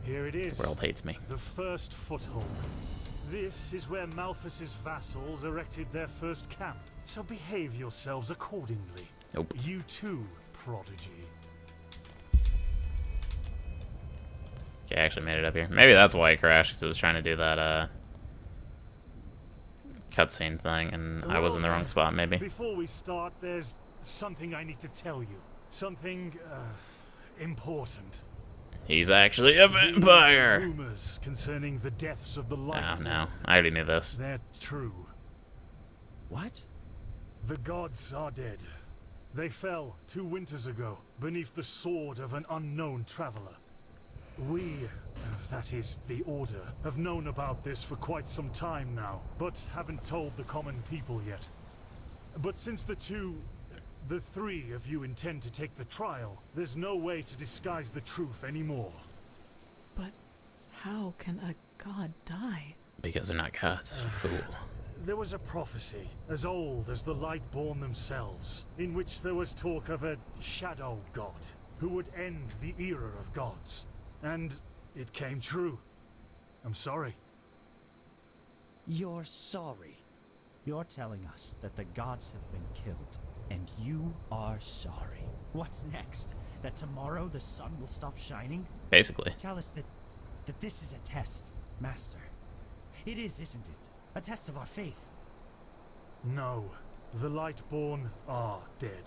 Here it is. The world hates me. The first foothold. This is where Malthus's vassals erected their first camp. So behave yourselves accordingly. Nope. You too, prodigy. Okay, I actually made it up here. Maybe that's why it crashed, because it was trying to do that, cutscene thing, and I was in the wrong spot, maybe. Before we start, there's something I need to tell you. Something, important. He's actually a vampire! Rumors concerning the deaths of the light. Oh, no. I already knew this. They're true. What? The gods are dead. They fell 2 winters ago beneath the sword of an unknown traveler. We, that is, the Order, have known about this for quite some time now, but haven't told the common people yet. But since the 3 of you intend to take the trial, there's no way to disguise the truth anymore. But how can a god die? Because they're not gods, fool. There was a prophecy, as old as the Lightborn themselves, in which there was talk of a shadow god, who would end the era of gods. And it came true. I'm sorry. You're sorry. You're telling us that the gods have been killed, and you are sorry. What's next? That tomorrow the sun will stop shining? Basically. Tell us that this is a test, Master. It is, isn't it? A test of our faith. No, the Lightborn are dead.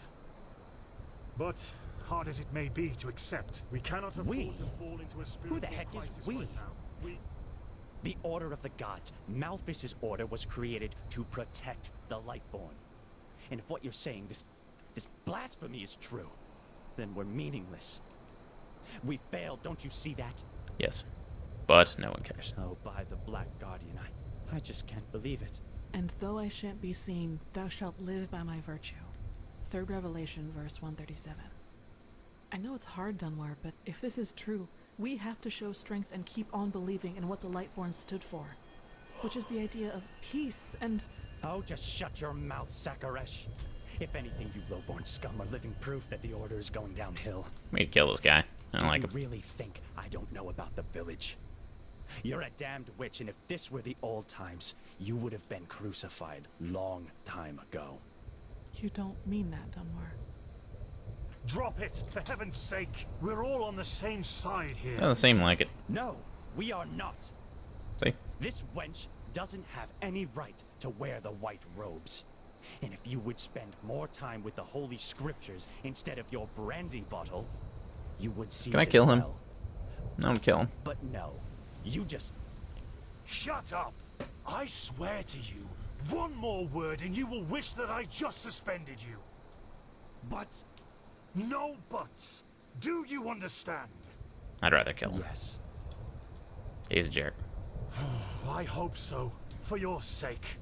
But hard as it may be to accept, we cannot afford to fall into a spiritual Who the heck crisis is we? right now. The Order of the Gods. Malthus's order was created to protect the Lightborn. And if what you're saying, this blasphemy is true, then we're meaningless. We failed, don't you see that? Yes. But no one cares. Oh, by the Black Guardian, I just can't believe it. And though I shan't be seen, thou shalt live by my virtue. 3rd Revelation, verse 137. I know it's hard, Dunmar, but if this is true, we have to show strength and keep on believing in what the Lightborn stood for, which is the idea of peace and... Oh, just shut your mouth, Sakaresh. If anything, you lowborn scum are living proof that the Order is going downhill. We need to kill this guy. I don't like You him. really think I don't know about the village? You're a damned witch, and if this were the old times, you would have been crucified long time ago. You don't mean that, Dunmar. Drop it, for heaven's sake! We're all on the same side here. Doesn't seem like it. No, we are not. See? This wench doesn't have any right to wear the white robes. And if you would spend more time with the holy scriptures instead of your brandy bottle, you would see. Can I it as kill him? well. No, I'm kill him. But no, you just... Shut up! I swear to you, one more word and you will wish that I just suspended you. But... No buts. Do you understand? I'd rather kill him. Yes. He's a jerk. I hope so, for your sake.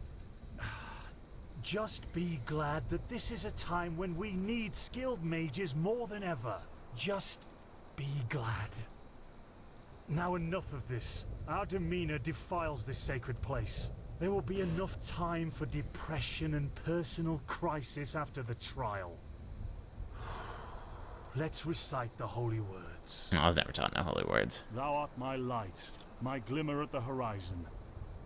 Just be glad that this is a time when we need skilled mages more than ever. Just be glad. Now enough of this. Our demeanor defiles this sacred place. There will be enough time for depression and personal crisis after the trial. Let's recite the holy words. I was never taught no holy words. Thou art my light, my glimmer at the horizon.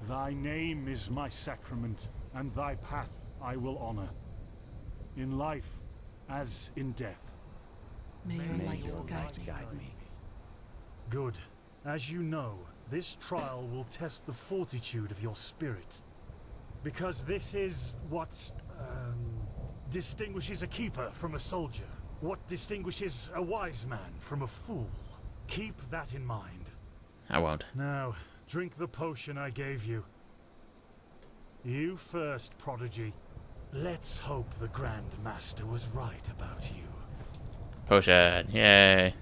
Thy name is my sacrament, and thy path I will honor. In life, as in death. May your May light your guide light me. guide me. Good. As you know, this trial will test the fortitude of your spirit. Because this is what, distinguishes a keeper from a soldier. What distinguishes a wise man from a fool. Keep that in mind. I won't. Now, drink the potion I gave you. You first, Prodigy. Let's hope the Grand Master was right about you. Potion. Yay.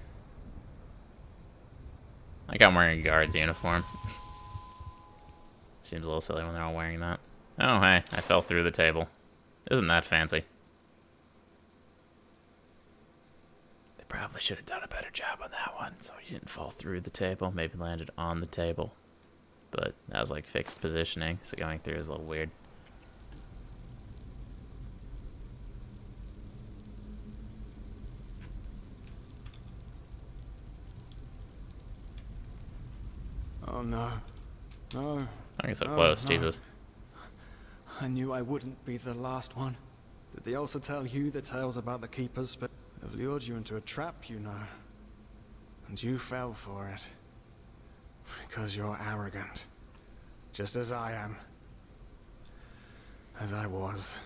Like I'm wearing a guard's uniform. Seems a little silly when they're all wearing that. Oh, hey. I fell through the table. Isn't that fancy? They probably should have done a better job on that one, so you didn't fall through the table. Maybe landed on the table. But that was like fixed positioning, so going through is a little weird. no. No. I think so No, close, no. Jesus. I knew I wouldn't be the last one. Did they also tell you the tales about the Keepers? But they've lured you into a trap, you know. And you fell for it. Because you're arrogant. Just as I am. As I was.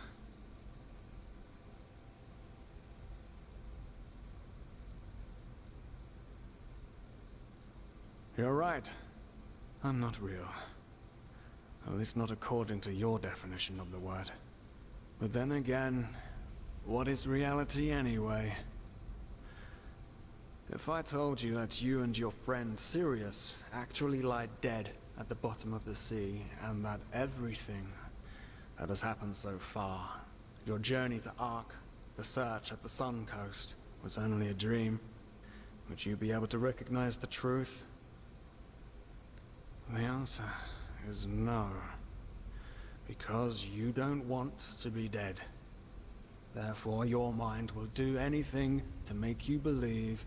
You're right. I'm not real. At least not according to your definition of the word. But then again, what is reality anyway? If I told you that you and your friend Sirius actually lie dead at the bottom of the sea, and that everything that has happened so far, your journey to Ark, the search at the Sun Coast, was only a dream, would you be able to recognize the truth? The answer is no. Because you don't want to be dead. Therefore, your mind will do anything to make you believe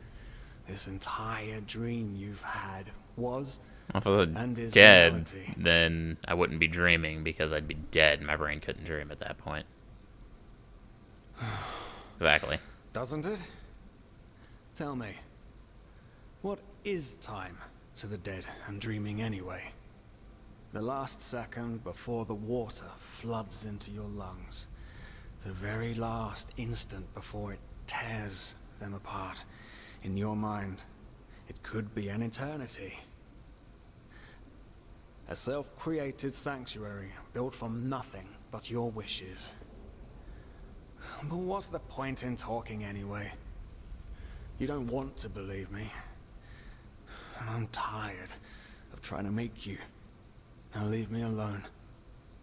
this entire dream you've had was If I was and is dead, reality. then I wouldn't be dreaming because I'd be dead. My brain couldn't dream at that point. Exactly. Doesn't it? Tell me, what is time to the dead and dreaming anyway? The last second before the water floods into your lungs. The very last instant before it tears them apart. In your mind, it could be an eternity. A self-created sanctuary built from nothing but your wishes. But what's the point in talking anyway? You don't want to believe me. And I'm tired of trying to make you. Now leave me alone,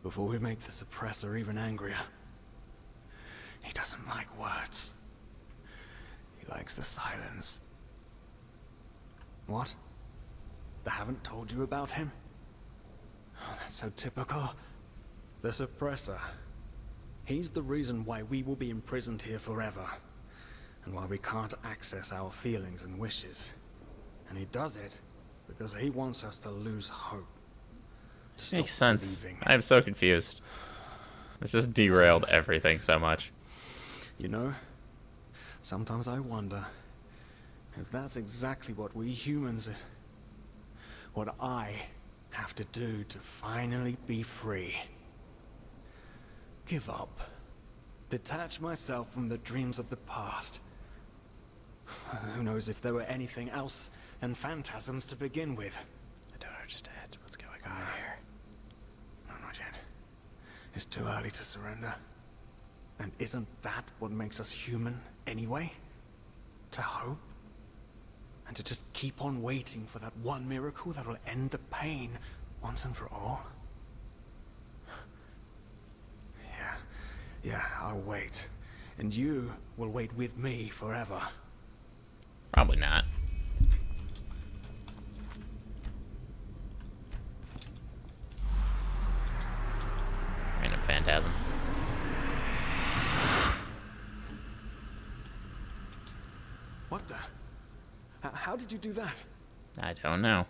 before we make the suppressor even angrier. He doesn't like words. He likes the silence. What? They haven't told you about him? Oh, that's so typical. The suppressor. He's the reason why we will be imprisoned here forever. And why we can't access our feelings and wishes. And he does it because he wants us to lose hope. Makes Stop sense. believing. I'm so confused. It's just derailed everything so much. You know, sometimes I wonder if that's exactly what we humans, what I have to do to finally be free. Give up. Detach myself from the dreams of the past. Who knows if there were anything else than phantasms to begin with. I don't understand what's going on here. No, not yet. It's too early to surrender. And isn't that what makes us human, anyway? To hope? And to just keep on waiting for that one miracle that will end the pain once and for all? Yeah, I'll wait. And you will wait with me forever. Probably not. Random phantasm. What the? How did you do that? I don't know.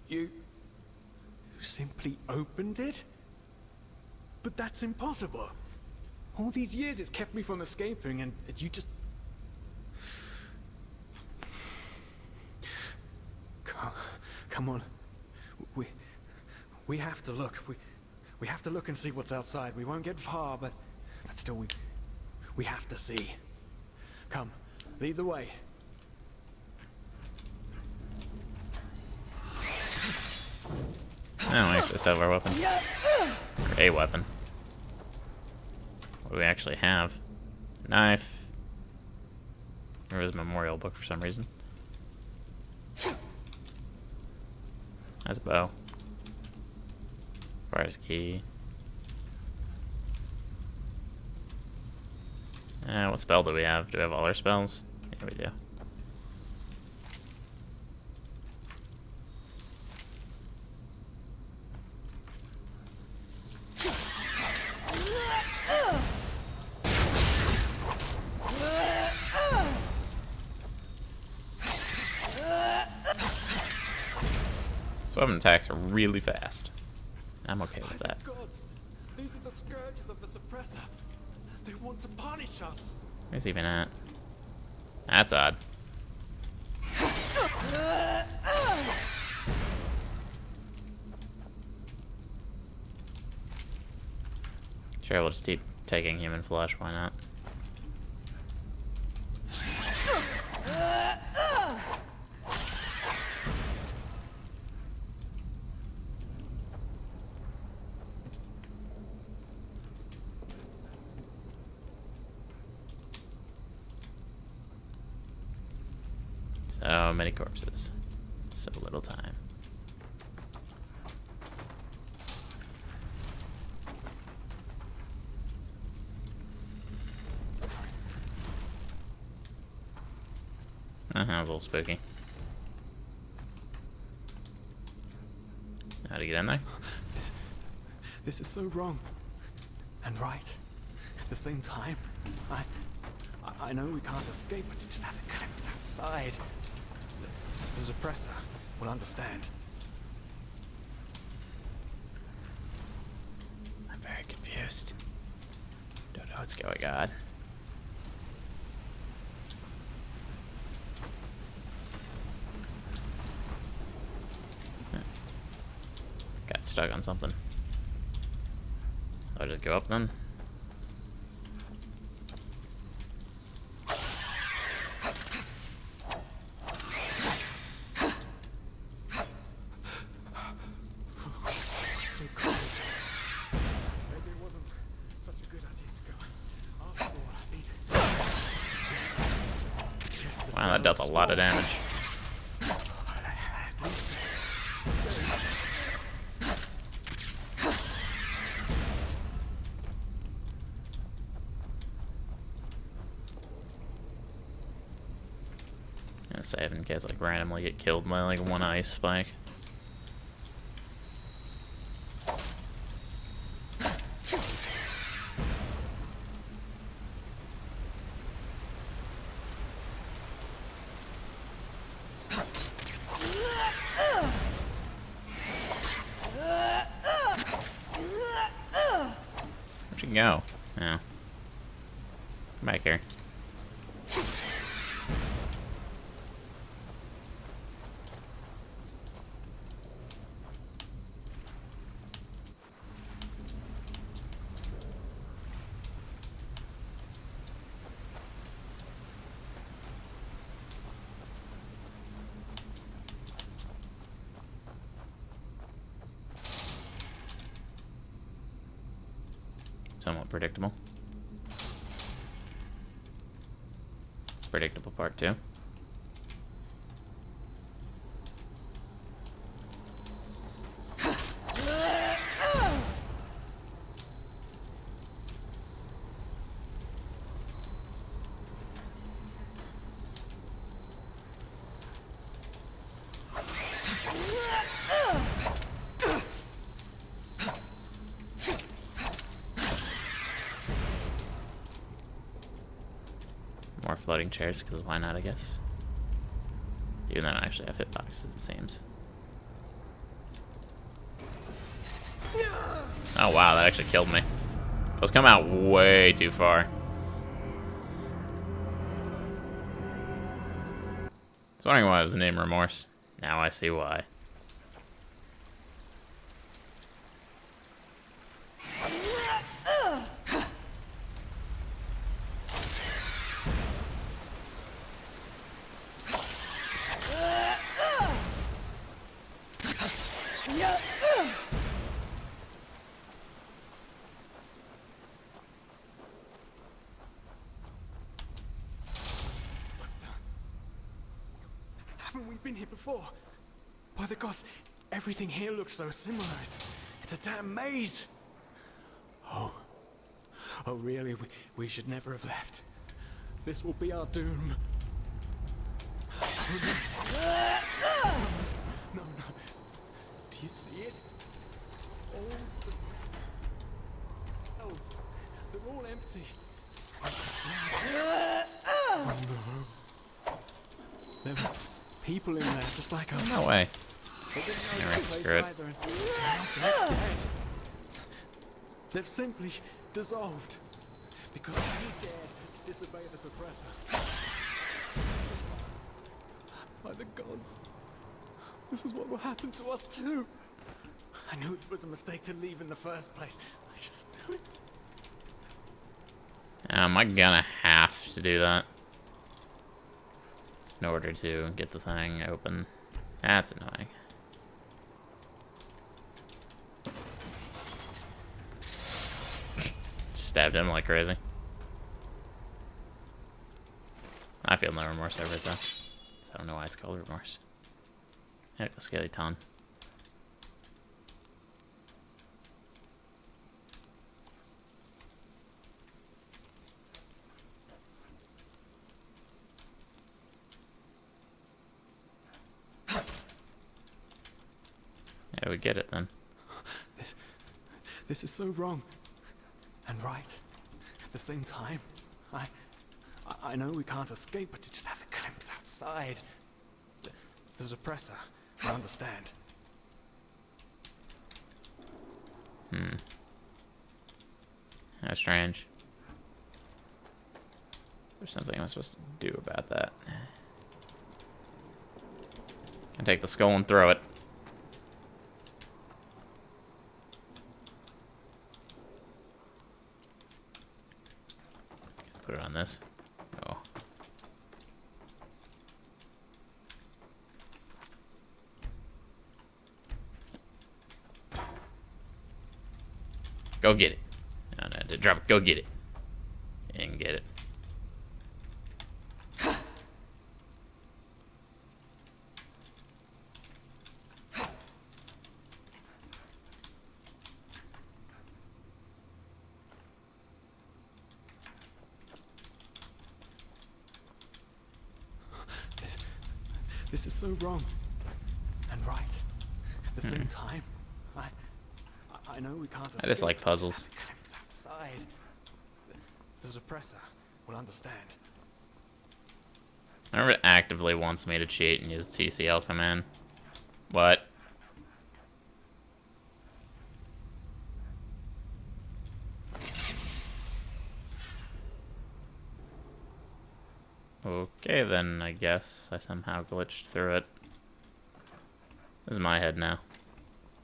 You simply opened it? But that's impossible. All these years it's kept me from escaping, and you just... Come on. We have to look. We have to look and see what's outside. We won't get far, but still we have to see. Come, lead the way. Oh, we actually still have our weapon. Or a weapon. What do we actually have? Knife. There was a memorial book for some reason. That's a bow. Fire's key. What spell do we have? Do we have all our spells? Yeah, we do. This weapon attacks are really fast. I'm okay with that. Gods, these are the scourges of the suppressor. They want to punish us. Where's he even at? That's odd. Sure, we'll just keep taking human flesh, why not? So many corpses. So little time. That was a little spooky. How to get in there? This is so wrong. And right. At the same time. I know we can't escape, but just have a glimpse outside. The suppressor will understand. I'm very confused. Don't know what's going on. Got stuck on something. I'll just go up then. So cold. Maybe it wasn't such a good idea to go. After all, I think. Wow, that dealt a lot of damage. Gonna save in case I like randomly get killed by like one ice spike. Where'd you go? Oh. Come back here. Somewhat predictable. Predictable part 2. More floating chairs, because why not, I guess. Even though I don't actually have hitboxes, it seems. Oh wow, that actually killed me. Those come out way too far. I was wondering why it was named Remorse. Now I see why. Haven't we been here before? By the gods, everything here looks so similar. It's a damn maze. Oh, really? We should never have left. This will be our doom. No. Do you see it? All the cells, they're all empty. Oh no. There were people in there just like us. No way. They didn't know Alright, this place screw it. either, and now they're dead. They've simply dissolved because you dared to disobey the suppressor. By the gods, this is what will happen to us too. I knew it was a mistake to leave in the first place. I just knew it. Am I gonna have to do that in order to get the thing open? That's annoying. Stabbed him like crazy. I feel no remorse over it though, so I don't know why it's called remorse. Medical skeleton. Yeah, we get it then. This is so wrong and right at the same time. I know we can't escape, but to just have a glimpse outside. The suppressor, I understand. How strange. There's something I'm supposed to do about that. Can take the skull and throw it. Put it on this. Oh. Go get it. No, no, to drop it. Go get it. And get it. This is so wrong and right at the same time. I know we can't escape. I just like puzzles. Just have a glimpse outside. The suppressor will understand. I remember it actively wants me to cheat and use TCL command. What? Okay then, I guess I somehow glitched through it. This is my head now.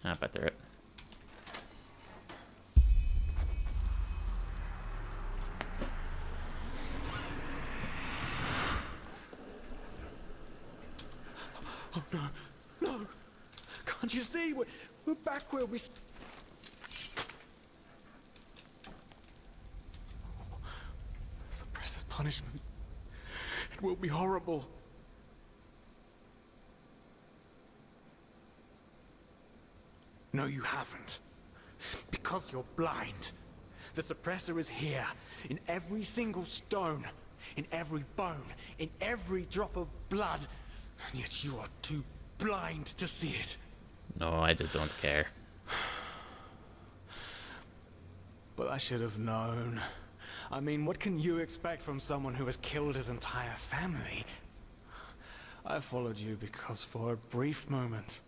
Up I threw it. Oh no, no! Can't you see? We're back where we. The suppressor's punishment. It will be horrible. No, you haven't. Because you're blind. The suppressor is here, in every single stone, in every bone, in every drop of blood, and yet you are too blind to see it. No, I just don't care. But I should have known. I mean, what can you expect from someone who has killed his entire family? I followed you because for a brief moment,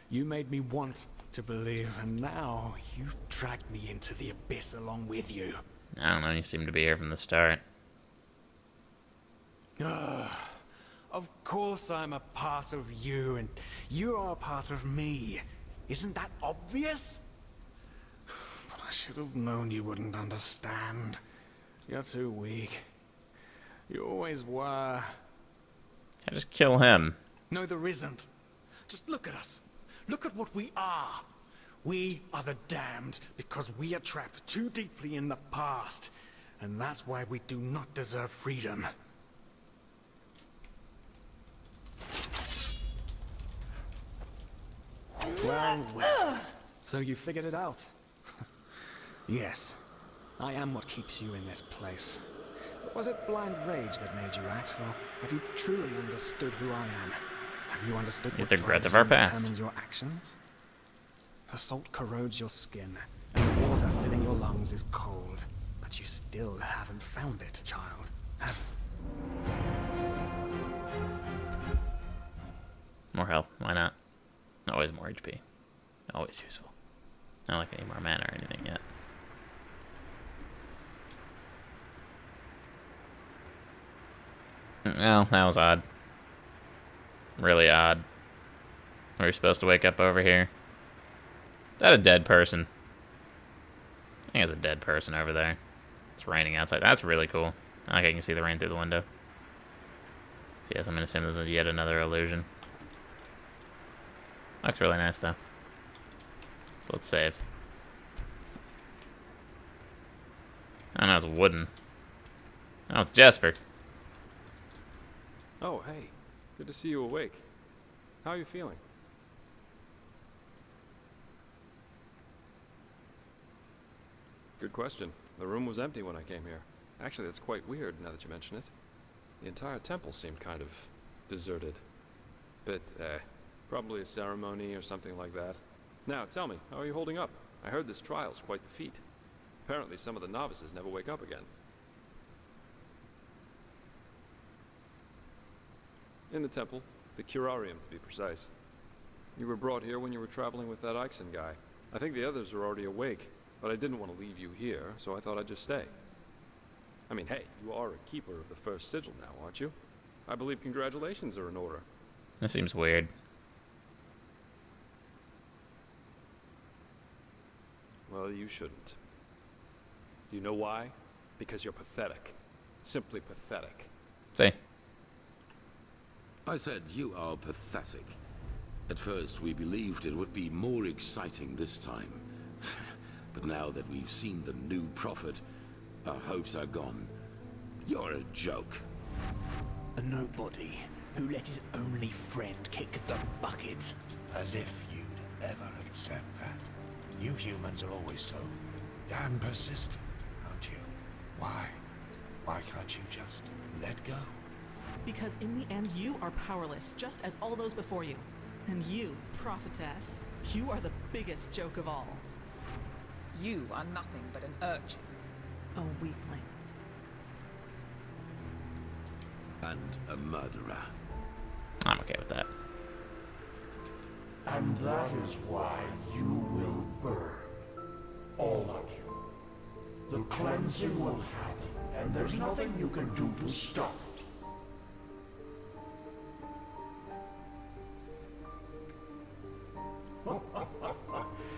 you made me want to believe, and now you've dragged me into the abyss along with you. I don't know, you seem to be here from the start. Of course I'm a part of you, and you are a part of me. Isn't that obvious? But I should have known you wouldn't understand. You're too weak. You always were. I just kill him. No, there isn't. Just look at us. Look at what we are. We are the damned because we are trapped too deeply in the past. And that's why we do not deserve freedom. Well, well. So you figured it out? Yes. I am what keeps you in this place. Was it blind rage that made you act, or have you truly understood who I am? Have you understood It's what the regret drives of you our and past. determines your actions? The salt corrodes your skin, and the water filling your lungs is cold. But you still haven't found it, child. Have More health, why not? always more HP. Always useful. Not like any more mana or anything yet. Well, that was odd. Really odd. Were we supposed to wake up over here? Is that a dead person? I think it's a dead person over there. It's raining outside. That's really cool. I like I can see the rain through the window. So yes, I'm gonna assume this is yet another illusion. Looks really nice though. So let's save. I know it's wooden. Oh, it's Jesper. Oh, hey. Good to see you awake. How are you feeling? Good question. The room was empty when I came here. Actually, that's quite weird now that you mention it. The entire temple seemed kind of deserted. Probably a ceremony or something like that. Now, tell me, how are you holding up? I heard this trial's quite the feat. Apparently some of the novices never wake up again. In the temple, the curarium to be precise. You were brought here when you were traveling with that Ixon guy. I think the others are already awake, but I didn't want to leave you here, so I thought I'd just stay. I mean, hey, you are a keeper of the first sigil now, aren't you? I believe congratulations are in order. That seems weird. Well, you shouldn't. Do you know why? Because you're pathetic. Simply pathetic. See? I said you are pathetic. At first, we believed it would be more exciting this time. But now that we've seen the new prophet, our hopes are gone. You're a joke. A nobody who let his only friend kick the bucket. As if you'd ever accept that. You humans are always so damn persistent, aren't you? Why? Why can't you just let go? Because in the end, you are powerless, just as all those before you. And you, prophetess, you are the biggest joke of all. You are nothing but an urchin. A weakling. And a murderer. I'm okay with that. And that is why you will burn. All of you. The cleansing will happen, and there's nothing you can do to stop it.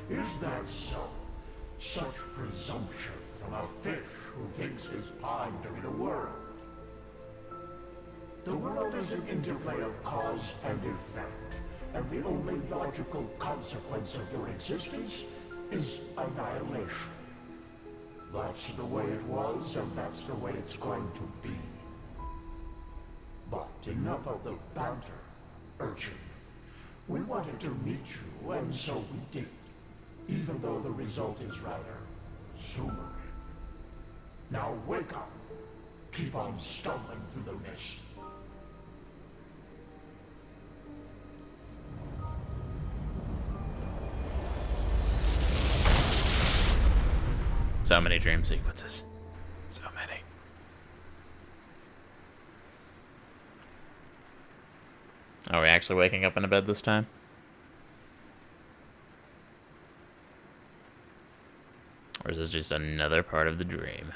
Is that so? Such presumption from a fish who thinks his pond to be the world. The world is an interplay of cause and effect, and the only logical consequence of your existence is annihilation. That's the way it was, and that's the way it's going to be. But enough of the banter, urchin. We wanted to meet you, and so we did. Even though the result is rather sobering. Now wake up. Keep on stumbling through the mist. So many dream sequences. So many. Are we actually waking up in a bed this time? Or is this just another part of the dream?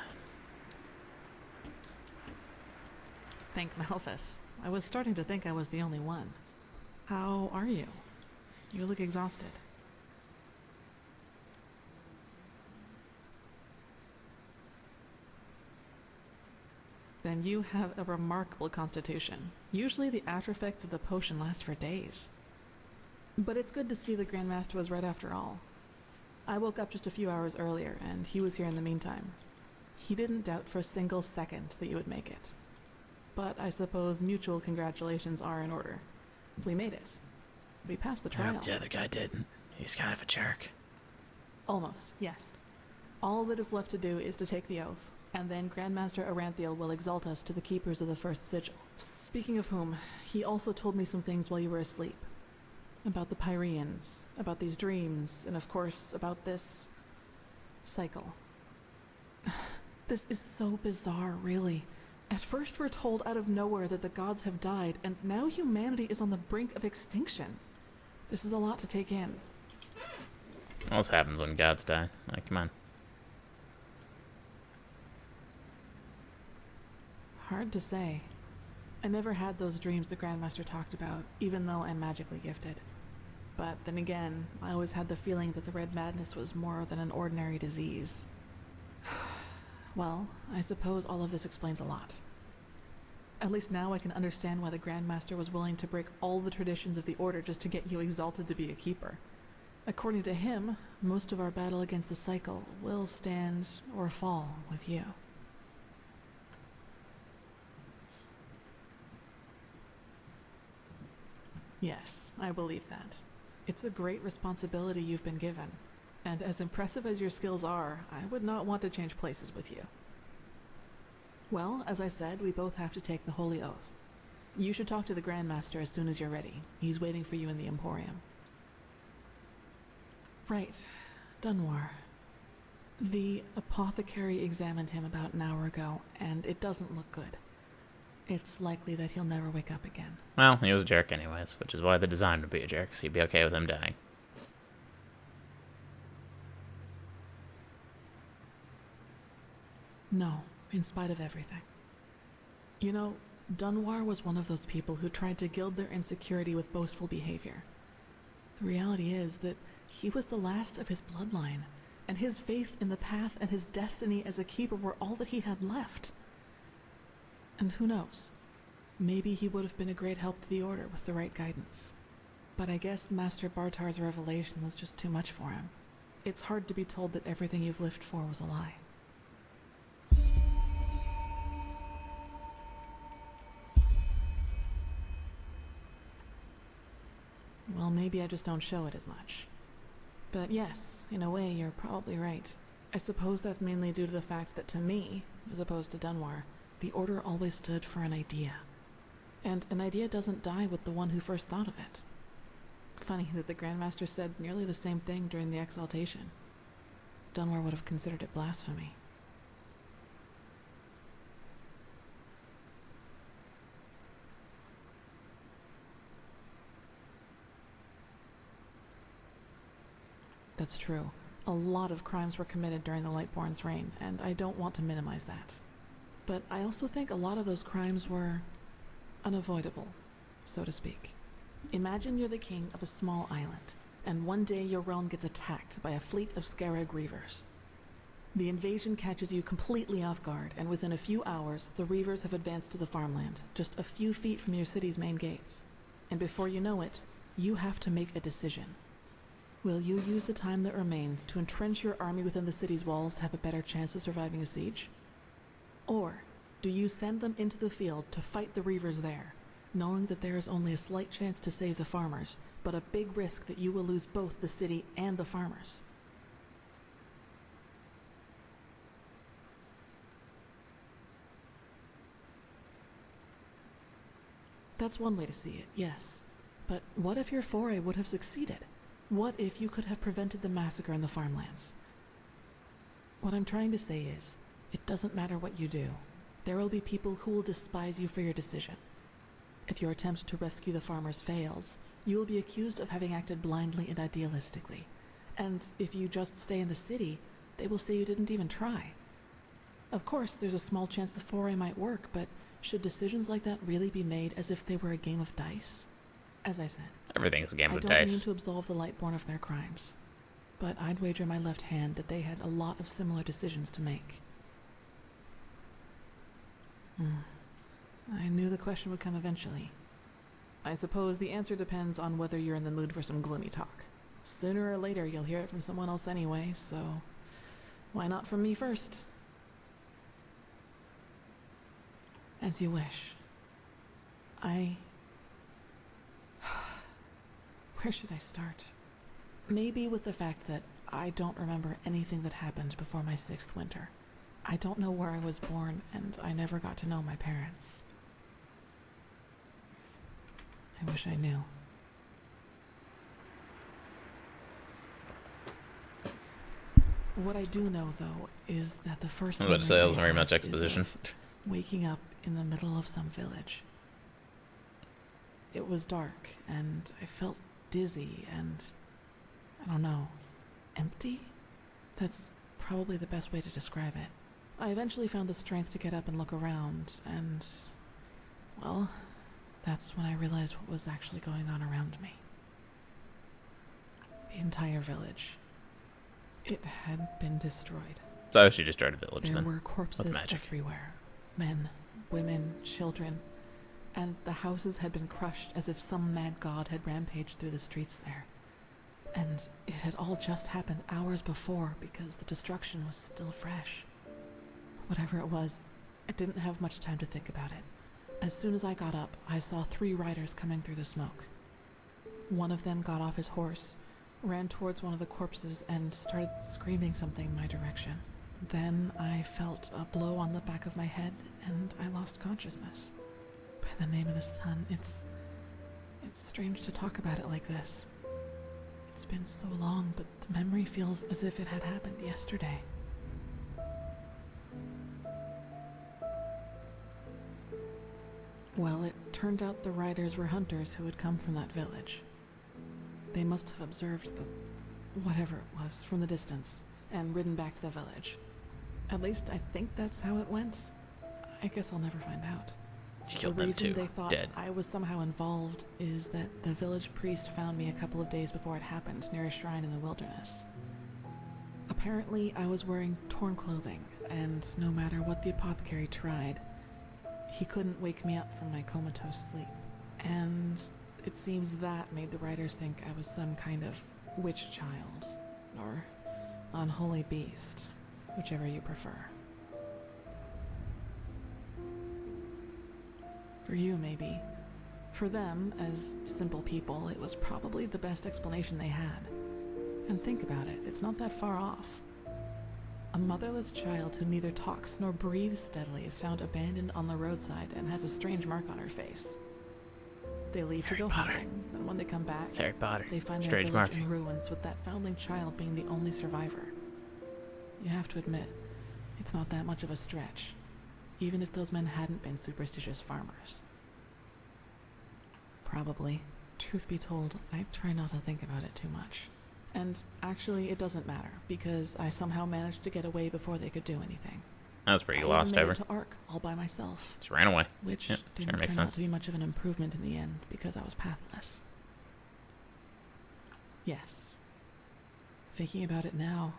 Thank Malphus. I was starting to think I was the only one. How are you? You look exhausted. Then you have a remarkable constitution. Usually the after effects of the potion last for days. But it's good to see the Grandmaster was right after all. I woke up just a few hours earlier, and he was here in the meantime. He didn't doubt for a single second that you would make it. But I suppose mutual congratulations are in order. We made it. We passed the trial. The other guy didn't. He's kind of a jerk. Almost, yes. All that is left to do is to take the oath, and then Grandmaster Aranthiel will exalt us to the keepers of the first sigil. Speaking of whom, he also told me some things while you were asleep. About the Pyreans, about these dreams, and of course, about this cycle. This is so bizarre, really. At first we're told out of nowhere that the gods have died, and now humanity is on the brink of extinction. This is a lot to take in. What else happens when gods die? Like, come on. Hard to say. I never had those dreams the Grandmaster talked about, even though I'm magically gifted. But then again, I always had the feeling that the Red Madness was more than an ordinary disease. Well, I suppose all of this explains a lot. At least now I can understand why the Grandmaster was willing to break all the traditions of the Order just to get you exalted to be a keeper. According to him, most of our battle against the cycle will stand or fall with you. Yes, I believe that. It's a great responsibility you've been given, and as impressive as your skills are, I would not want to change places with you. Well, as I said, we both have to take the Holy Oath. You should talk to the Grandmaster as soon as you're ready. He's waiting for you in the Emporium. Right. Dunwar. The apothecary examined him about an hour ago, and it doesn't look good. It's likely that he'll never wake up again. Well, he was a jerk anyways, which is why they designed him to be a jerk, so you'd be okay with him dying. No, in spite of everything. You know, Dunwar was one of those people who tried to gild their insecurity with boastful behavior. The reality is that he was the last of his bloodline, and his faith in the path and his destiny as a keeper were all that he had left. And who knows? Maybe he would have been a great help to the Order with the right guidance. But I guess Master Bartar's revelation was just too much for him. It's hard to be told that everything you've lived for was a lie. Well, maybe I just don't show it as much. But yes, in a way, you're probably right. I suppose that's mainly due to the fact that to me, as opposed to Dunwar, the Order always stood for an idea. And an idea doesn't die with the one who first thought of it. Funny that the Grandmaster said nearly the same thing during the exaltation. Dunwar would have considered it blasphemy. That's true. A lot of crimes were committed during the Lightborn's reign, and I don't want to minimize that. But I also think a lot of those crimes were unavoidable, so to speak. Imagine you're the king of a small island, and one day your realm gets attacked by a fleet of Scarab Reavers. The invasion catches you completely off guard, and within a few hours, the Reavers have advanced to the farmland, just a few feet from your city's main gates. And before you know it, you have to make a decision. Will you use the time that remains to entrench your army within the city's walls to have a better chance of surviving a siege? Or do you send them into the field to fight the Reavers there, knowing that there is only a slight chance to save the farmers, but a big risk that you will lose both the city and the farmers? That's one way to see it, yes. But what if your foray would have succeeded? What if you could have prevented the massacre in the farmlands? What I'm trying to say is, it doesn't matter what you do. There will be people who will despise you for your decision. If your attempt to rescue the farmers fails, you will be accused of having acted blindly and idealistically. And if you just stay in the city, they will say you didn't even try. Of course, there's a small chance the foray might work, but should decisions like that really be made as if they were a game of dice? As I said, Everything's a game I of don't dice. mean to absolve the Lightborn of their crimes, but I'd wager my left hand that they had a lot of similar decisions to make. I knew the question would come eventually. I suppose the answer depends on whether you're in the mood for some gloomy talk. Sooner or later, you'll hear it from someone else anyway, so why not from me first? As you wish. Where should I start? Maybe with the fact that I don't remember anything that happened before my 6th winter. I don't know where I was born, and I never got to know my parents. I wish I knew. What I do know, though, is that the first I was about to say, that wasn't memory I very much have is exposition. of waking up in the middle of some village. It was dark, and I felt dizzy and, I don't know, empty? That's probably the best way to describe it. I eventually found the strength to get up and look around, and, well, that's when I realized what was actually going on around me. The entire village. It had been destroyed. So she destroyed a village There then. were corpses everywhere. Men, women, children. And the houses had been crushed as if some mad god had rampaged through the streets there. And it had all just happened hours before because the destruction was still fresh. Whatever it was, I didn't have much time to think about it. As soon as I got up, I saw 3 riders coming through the smoke. One of them got off his horse, ran towards one of the corpses, and started screaming something in my direction. Then I felt a blow on the back of my head, and I lost consciousness. By the name of the sun, it's strange to talk about it like this. It's been so long, but the memory feels as if it had happened yesterday. Well, it turned out the riders were hunters who had come from that village. They must have observed the whatever it was from the distance and ridden back to the village. At least I think that's how it went. I guess I'll never find out. She killed The them reason too. they thought Dead. I was somehow involved is that the village priest found me a couple of days before it happened near a shrine in the wilderness. Apparently, I was wearing torn clothing, and no matter what the apothecary tried, he couldn't wake me up from my comatose sleep. And it seems that made the writers think I was some kind of witch child, or unholy beast, whichever you prefer. For you, maybe. For them, as simple people, it was probably the best explanation they had. And think about it, it's not that far off. A motherless child who neither talks nor breathes steadily is found abandoned on the roadside and has a strange mark on her face. They leave to go hunting, and when they come back, It's Harry Potter. they find their Strange village marking. in ruins with that foundling child being the only survivor. You have to admit, it's not that much of a stretch, even if those men hadn't been superstitious farmers. Probably. Truth be told, I try not to think about it too much. And actually, it doesn't matter, because I somehow managed to get away before they could do anything. That was pretty I glossed even made over. it to Ark all by myself, Just ran away. which Yep, didn't sure makes turn out sense. to be much of an improvement in the end because I was pathless. Yes. Thinking about it now,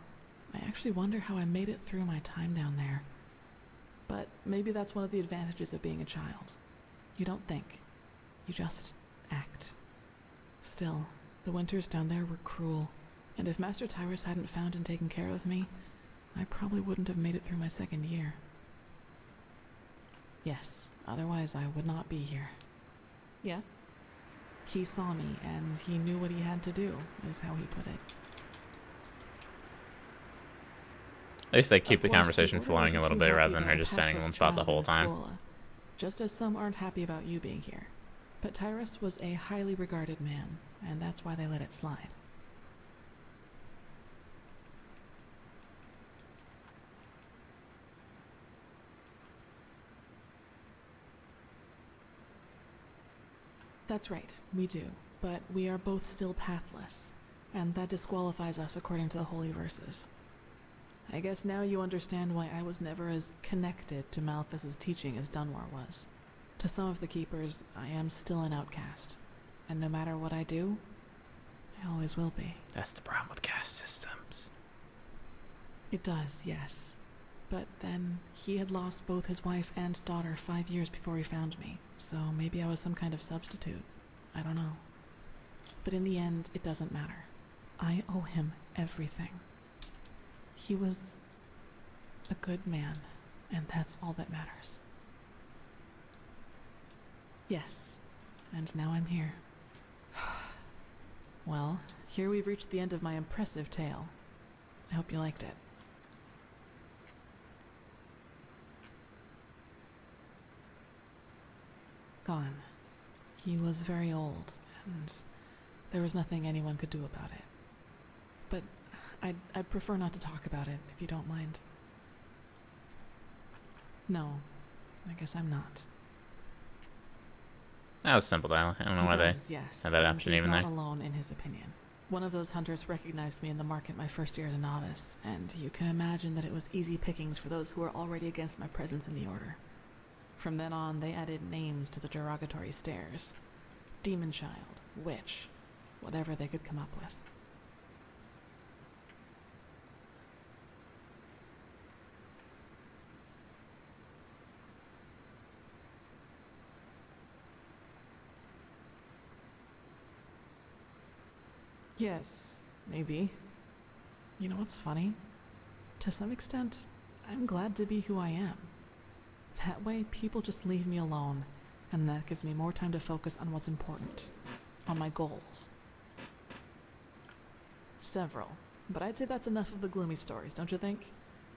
I actually wonder how I made it through my time down there. But maybe that's one of the advantages of being a child. You don't think. You just act. Still, the winters down there were cruel, and if Master Tyrus hadn't found and taken care of me, I probably wouldn't have made it through my second year. Yes, otherwise I would not be here. Yeah? He saw me, and he knew what he had to do, is how he put it. At least they keep Of the course, conversation Order flowing wasn't a little too bit happy rather than about her a just standing in one pathless spot the child in whole time. school, just as some aren't happy about you being here. But Tyrus was a highly regarded man, and that's why they let it slide. That's right, we do, but we are both still pathless, and that disqualifies us according to the holy verses. I guess now you understand why I was never as connected to Malphas's teaching as Dunwar was. To some of the Keepers, I am still an outcast, and no matter what I do, I always will be. That's the problem with caste systems. It does, yes. But then, he had lost both his wife and daughter 5 years before he found me, so maybe I was some kind of substitute. I don't know. But in the end, it doesn't matter. I owe him everything. He was a good man, and that's all that matters. Yes, and now I'm here. Well, here we've reached the end of my impressive tale. I hope you liked it. Gone. He was very old, and there was nothing anyone could do about it. But I'd prefer not to talk about it, if you don't mind. No, I guess I'm not. That was simple, though. I don't know He why does, they yes, had that and option he's even not there. alone in his opinion. One of those hunters recognized me in the market my first year as a novice, and you can imagine that it was easy pickings for those who were already against my presence in the Order. From then on, they added names to the derogatory stares. Demon Child, Witch, whatever they could come up with. Yes, maybe. You know what's funny? To some extent, I'm glad to be who I am. That way, people just leave me alone, and that gives me more time to focus on what's important, on my goals. Several, but I'd say that's enough of the gloomy stories, don't you think?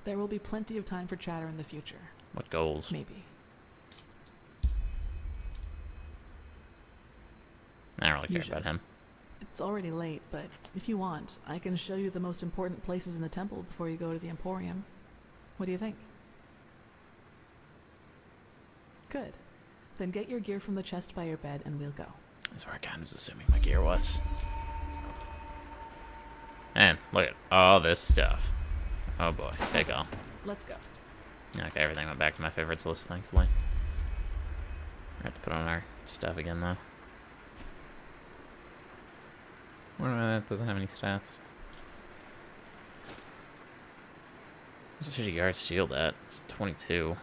There will be plenty of time for chatter in the future. What goals? Maybe. I don't really care Usually. about him. It's already late, but if you want, I can show you the most important places in the temple before you go to the Emporium. What do you think? Good. Then get your gear from the chest by your bed and we'll go. That's where I kind of was assuming my gear was. And look at all this stuff. Oh boy, take all. Let's go. Okay, everything went back to my favorites list, thankfully. I have to put on our stuff again, though. What about that? Doesn't have any stats. What's the Yard's shield at? It's 22.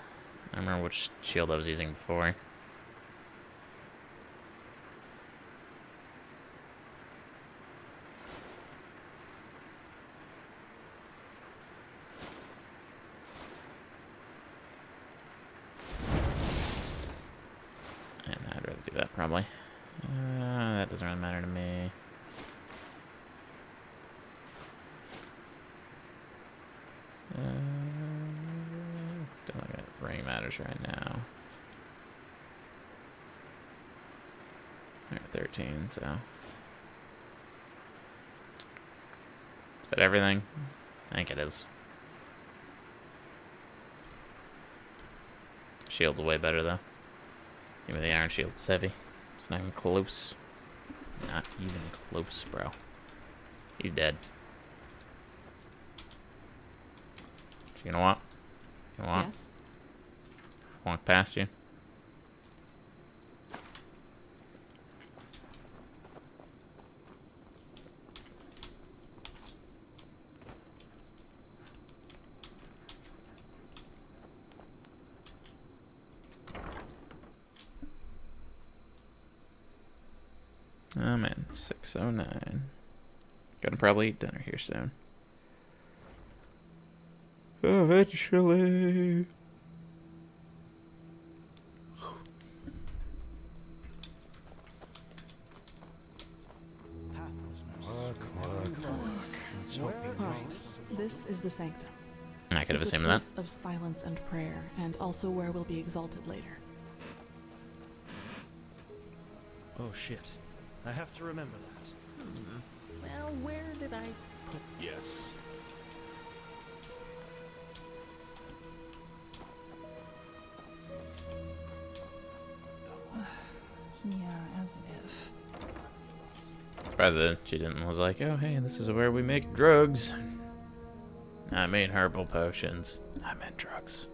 I don't remember which shield I was using before. And I'd rather do that, probably. That doesn't really matter to me. Don't think that ring matters right now. Alright, 13, so. Is that everything? I think it is. Shield's way better, though. Give me the Iron Shield, it's heavy. It's not even close. Not even close, bro. He's dead. You know what? You want? Yes? Walk past you. Oh man, 6:09. Gonna probably eat dinner here soon. Eventually. Alright, this is the sanctum. I could have It's a assumed that. place of silence and prayer, and also where we'll be exalted later. Oh shit. I have to remember that. Well, where did I put... Yes. Yeah, as if. Surprised that she didn't was like, oh hey, this is where we make drugs. I mean herbal potions. I meant drugs.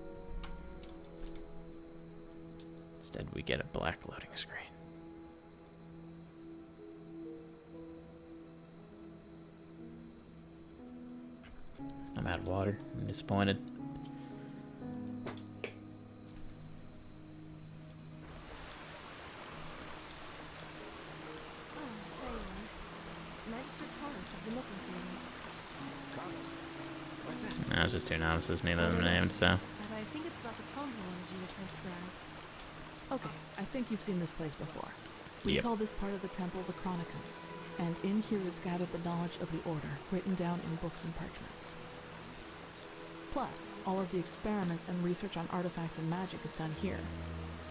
Instead we get a black loading screen. I'm out of water. I'm disappointed. No, it's just two novices, neither of them named, so. But I think it's about the tone he wanted you to transcribe. Okay, I think you've seen this place before. We Yep. call this part of the temple the Chronicum, and in here is gathered the knowledge of the Order, written down in books and parchments. Plus, all of the experiments and research on artifacts and magic is done here,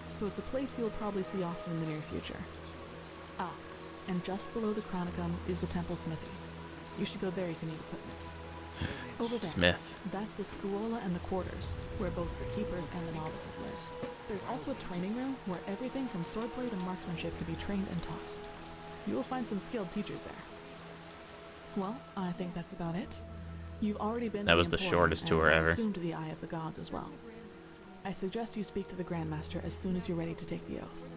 so it's a place you'll probably see often in the near future. Ah, and just below the Chronicum is the temple smithy. You should go there if you need equipment. Over there, Smith. that's the Scuola and the quarters, where both the keepers and the novices live. There's also a training room where everything from swordplay to marksmanship can be trained and taught. You will find some skilled teachers there. Well, I think that's about it. You've already been That to was the Emporium, shortest tour and I ever. assume to the Eye of the Gods as well. I suggest you speak to the Grandmaster as soon as you're ready to take the oath.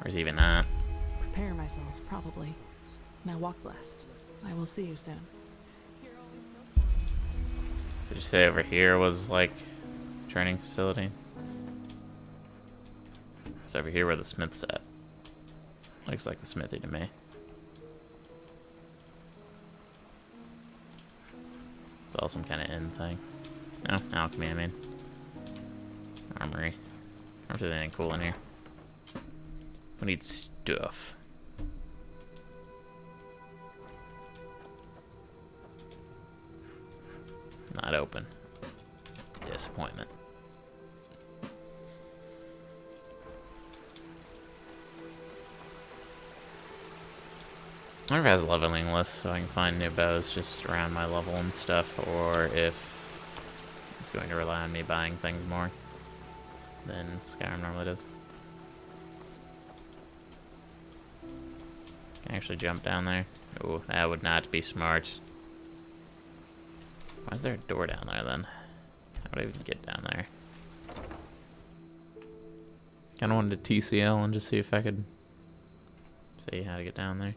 Where's even that? Prepare myself, probably. Now walk blessed. I will see you soon. Did you say over here was like the training facility? It's over here where the smith's at. Looks like the smithy to me. It's all some kind of inn thing. No, alchemy, I mean. Armory. I wonder if there's anything cool in here. We need stuff. Not open. Disappointment. I wonder if it has a leveling list so I can find new bows just around my level and stuff, or if it's going to rely on me buying things more than Skyrim normally does. Can I actually jump down there? Oh, that would not be smart. Why is there a door down there then? How would I even get down there? Kinda wanted to TCL and just see if I could see how to get down there.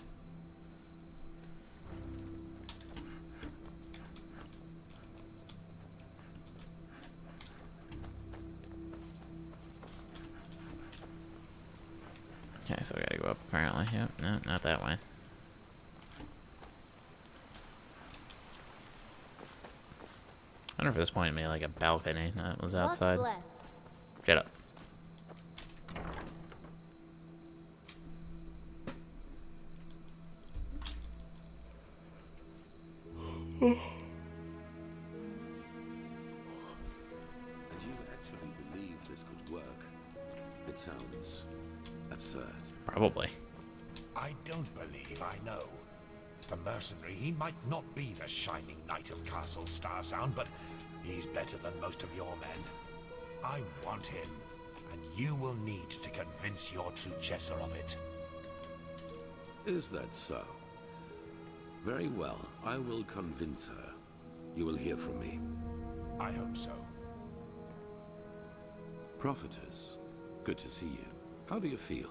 Okay, so we gotta go up apparently. Yep, no, not that way. I wonder if this pointed me like a balcony that was outside. Shut up. And you actually believe this could work? It sounds absurd. Probably. I don't believe I know. The mercenary, he might not be the shining knight of Castle Starsound, but he's better than most of your men. I want him, and you will need to convince your true Chesser of it. Is that so? Very well, I will convince her. You will hear from me. I hope so. Prophetess, good to see you. How do you feel?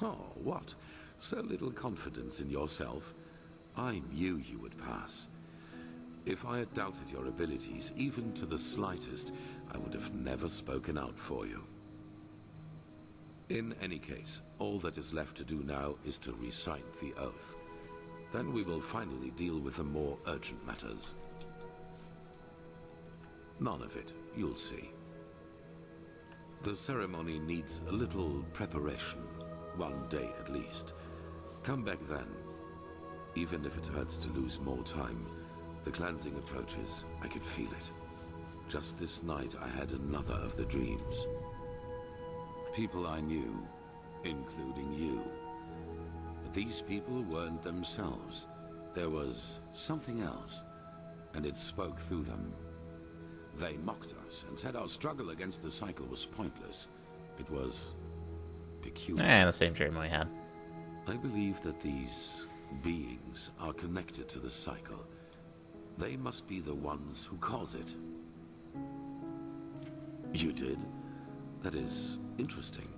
Oh, what? So little confidence in yourself? I knew you would pass. If I had doubted your abilities, even to the slightest, I would have never spoken out for you. In any case, all that is left to do now is to recite the oath. Then we will finally deal with the more urgent matters. None of it, you'll see. The ceremony needs a little preparation. 1 day at least. Come back then. Even if it hurts to lose more time, the cleansing approaches. I can feel it. Just this night I had another of the dreams. People I knew, including you. But these people weren't themselves. There was something else, and it spoke through them. They mocked us and said our struggle against the cycle was pointless. It was peculiar. The same dream we had. I believe that these beings are connected to the cycle. They must be the ones who cause it. You did? That is interesting.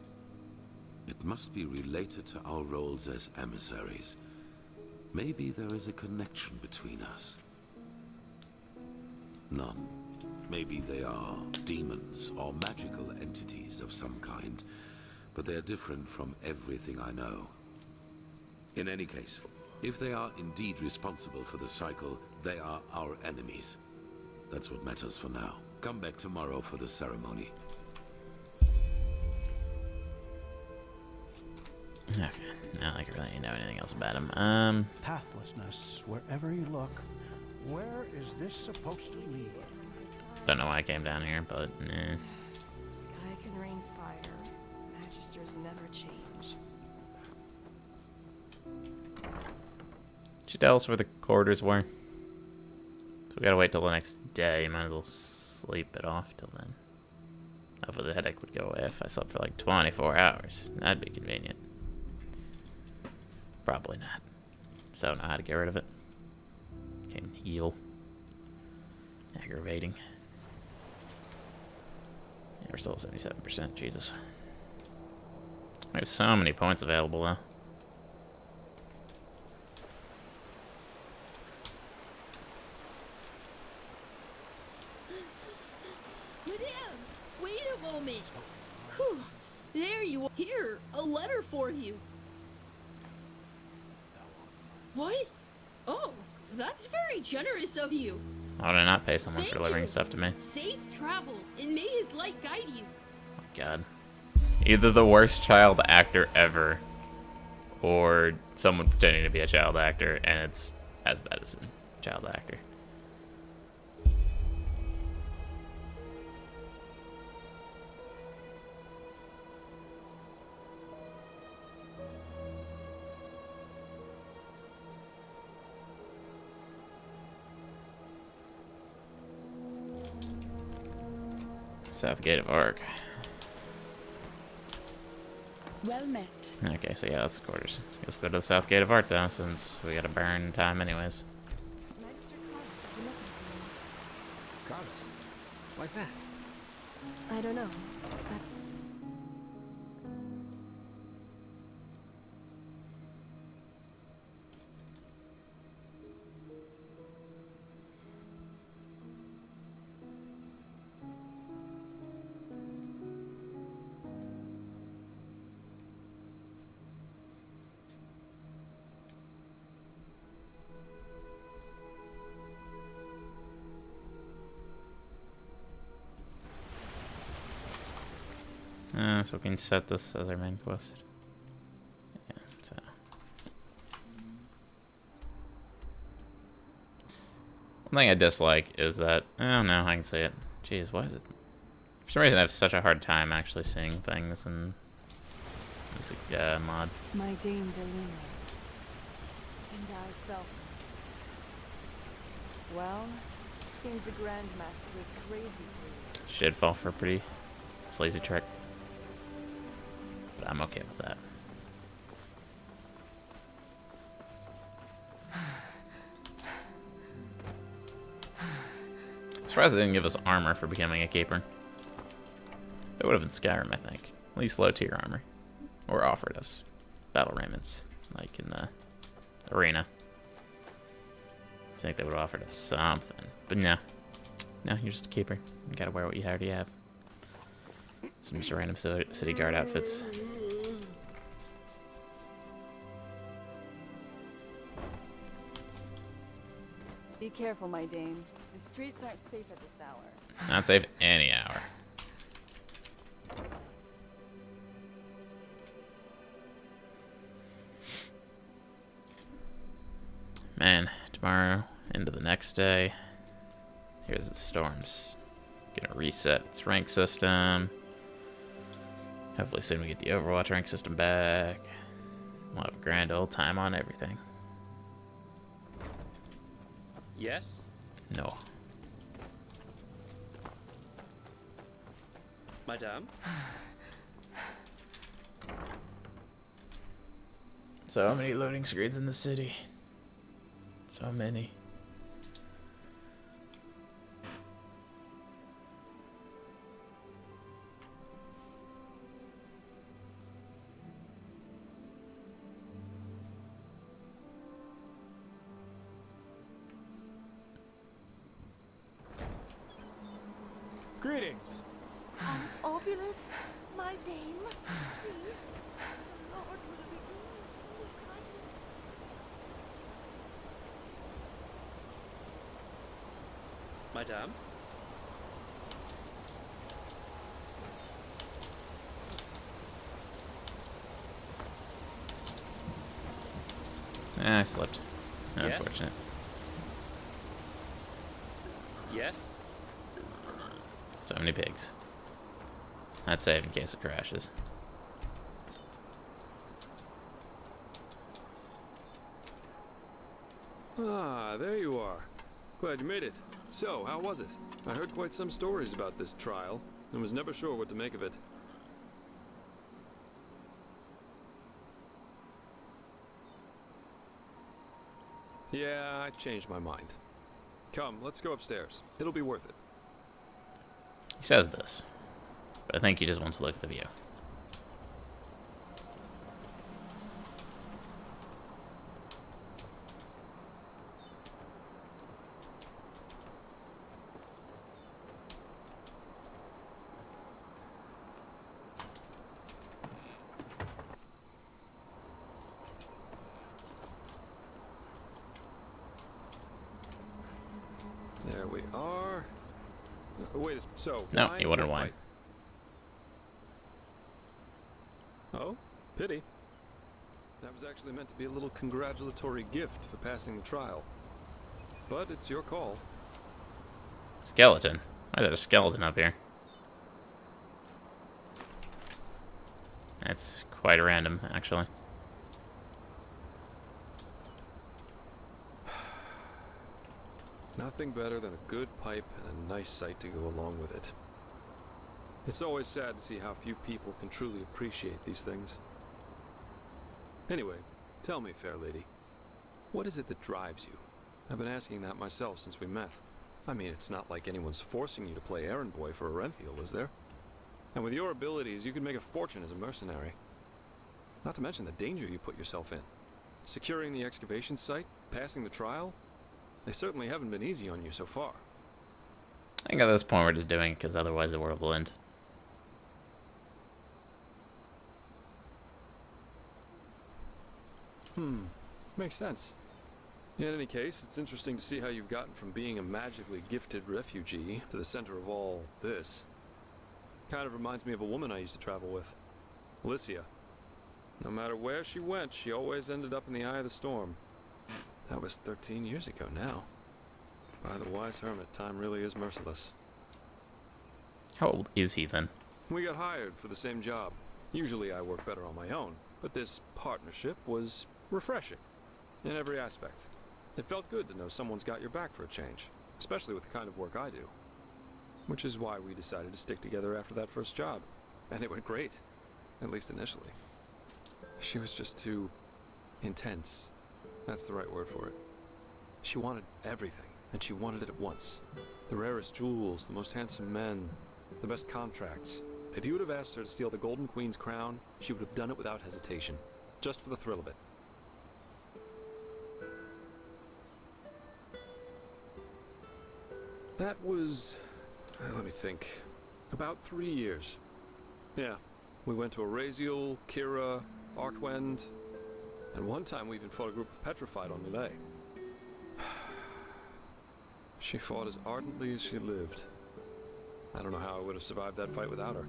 It must be related to our roles as emissaries. Maybe there is a connection between us. None. Maybe they are demons or magical entities of some kind. But they're different from everything I know. In any case, if they are indeed responsible for the cycle, they are our enemies. That's what matters for now. Come back tomorrow for the ceremony. Okay, not like I really know anything else about him. Pathlessness, wherever you look. Where is this supposed to lead? Don't know why I came down here, but never change. Did you tell us where the corridors were? So we gotta wait till the next day. Might as well sleep it off till then. Hopefully the headache would go away if I slept for like 24 hours. That'd be convenient. Probably not. So I don't know how to get rid of it. Can heal. Aggravating. Yeah, we're still at 77%. Jesus. We have so many points available though. Madame, wait a moment. Whew. There you are. Here, a letter for you. What? Oh, that's very generous of you. Why would I not pay someone Thank for delivering you. stuff to me? Safe travels, and may his light guide you. God. Either the worst child actor ever, or someone pretending to be a child actor, and it's as bad as a child actor. South Gate of Ark. Well met. Okay, so yeah, that's the quarters. Let's go to the South Gate of Ark though, since we gotta burn time anyways. Magister Carlos has been looking for you. Carlos, why's that? I don't know, but So we can set this as our main quest. Yeah, so. One thing I dislike is that, oh no, I can see it. Jeez, why is it? For some reason I have such a hard time actually seeing things in this mod. My Dame Delina. And I fell for it. Well, seems the Grandmaster is crazy for you. She did fall for a pretty sleazy trick. But I'm okay with that. Surprised they didn't give us armor for becoming a caper. It would have been Skyrim, I think. At least low tier armor. Or offered us battle raiments, like in the arena. I think they would have offered us something. But no. No, you're just a keeper. You gotta wear what you already have. Some just random city guard outfits. Be careful, my Dame. The streets aren't safe at this hour. Not safe any hour. Man, tomorrow into the next day. Here's the storms. Gonna reset its rank system. Hopefully soon we get the Overwatch rank system back. We'll have a grand old time on everything. Yes? No. Madame? So many loading screens in the city. So many. Greetings. Obulus, my Dame, please. The Lord will redeem your kindness. Madame? I slipped. Yes? Unfortunate. Yes? So many pigs. I'd save in case it crashes. Ah, there you are. Glad you made it. So, how was it? I heard quite some stories about this trial, and was never sure what to make of it. Yeah, I changed my mind. Come, let's go upstairs. It'll be worth it. He says this, but I think he just wants to look at the view. There we are. Wait, so No, wine he wanted or wine. white? Oh, pity. That was actually meant to be a little congratulatory gift for passing the trial. But it's your call. Skeleton. Why is there a skeleton up here? That's quite random, actually. Nothing better than a good pipe and a nice sight to go along with it. It's always sad to see how few people can truly appreciate these things. Anyway, tell me, fair lady, what is it that drives you? I've been asking that myself since we met. I mean, it's not like anyone's forcing you to play errand boy for Orenthiel, is there? And with your abilities, you could make a fortune as a mercenary. Not to mention the danger you put yourself in. Securing the excavation site, passing the trial, they certainly haven't been easy on you so far. I think at this point we're just doing it because otherwise the world will end. Makes sense. In any case, it's interesting to see how you've gotten from being a magically gifted refugee to the center of all this. Kind of reminds me of a woman I used to travel with, Alicia. No matter where she went, she always ended up in the eye of the storm. That was 13 years ago now. By the wise hermit, time really is merciless. How old is he then? We got hired for the same job. Usually I work better on my own, but this partnership was refreshing in every aspect. It felt good to know someone's got your back for a change, especially with the kind of work I do. Which is why we decided to stick together after that first job. And it went great, at least initially. She was just too intense. That's the right word for it. She wanted everything, and she wanted it at once. The rarest jewels, the most handsome men, the best contracts. If you would have asked her to steal the Golden Queen's crown, she would have done it without hesitation, just for the thrill of it. That was, let me think, about 3 years. Yeah, we went to Araziel, Kira, Arkwend, and one time we even fought a group of Petrified on Lille. She fought as ardently as she lived. I don't know how I would have survived that fight without her.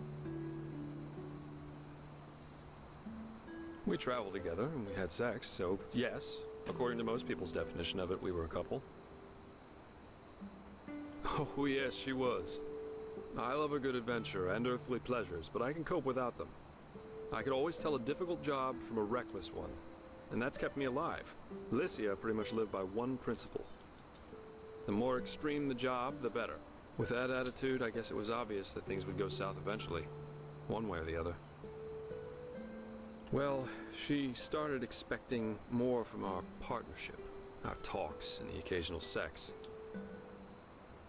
We traveled together and we had sex, so yes, according to most people's definition of it, we were a couple. Oh yes, she was. I love a good adventure and earthly pleasures, but I can cope without them. I could always tell a difficult job from a reckless one, and that's kept me alive. Alicia pretty much lived by one principle. The more extreme the job, the better. With that attitude, I guess it was obvious that things would go south eventually, one way or the other. Well, she started expecting more from our partnership, our talks, and the occasional sex.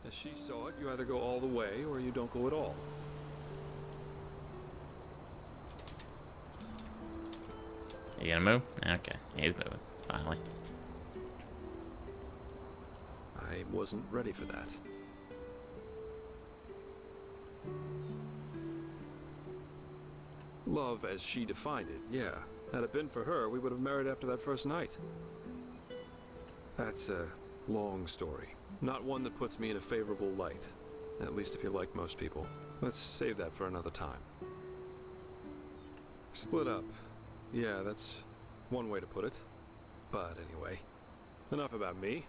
As she saw it, you either go all the way or you don't go at all. You gonna move? Okay, he's moving, finally. I wasn't ready for that. Love as she defined it, yeah. Had it been for her, we would have married after that first night. That's a long story. Not one that puts me in a favorable light. At least if you're like most people. Let's save that for another time. Split up. Yeah, that's one way to put it. But anyway, enough about me.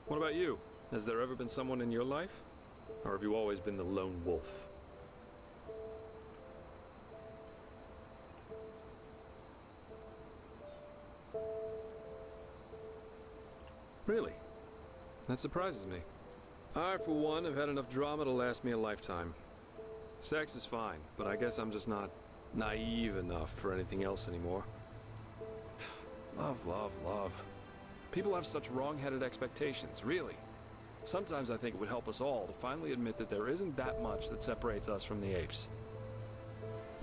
What about you? Has there ever been someone in your life? Or have you always been the lone wolf? Really? That surprises me. I, for one, have had enough drama to last me a lifetime. Sex is fine, but I guess I'm just not naive enough for anything else anymore. Love, love, love. People have such wrong-headed expectations, really. Sometimes I think it would help us all to finally admit that there isn't that much that separates us from the apes.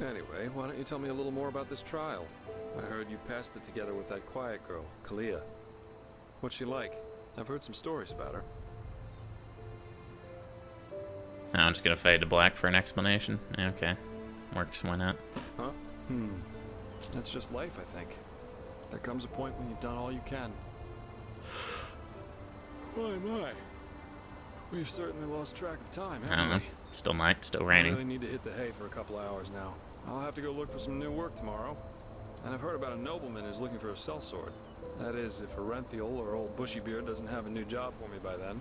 Anyway, why don't you tell me a little more about this trial? I heard you passed it together with that quiet girl, Kalia. What's she like? I've heard some stories about her. I'm just gonna fade to black for an explanation. Okay. Works, why not? Huh? That's just life, I think. There comes a point when you've done all you can. Why am I? We've certainly lost track of time, I don't haven't know. we? Still night, still I raining. really need to hit the hay for a couple hours now. I'll have to go look for some new work tomorrow. And I've heard about a nobleman who's looking for a sellsword. That is, if Arenthiel or old Bushybeard doesn't have a new job for me by then.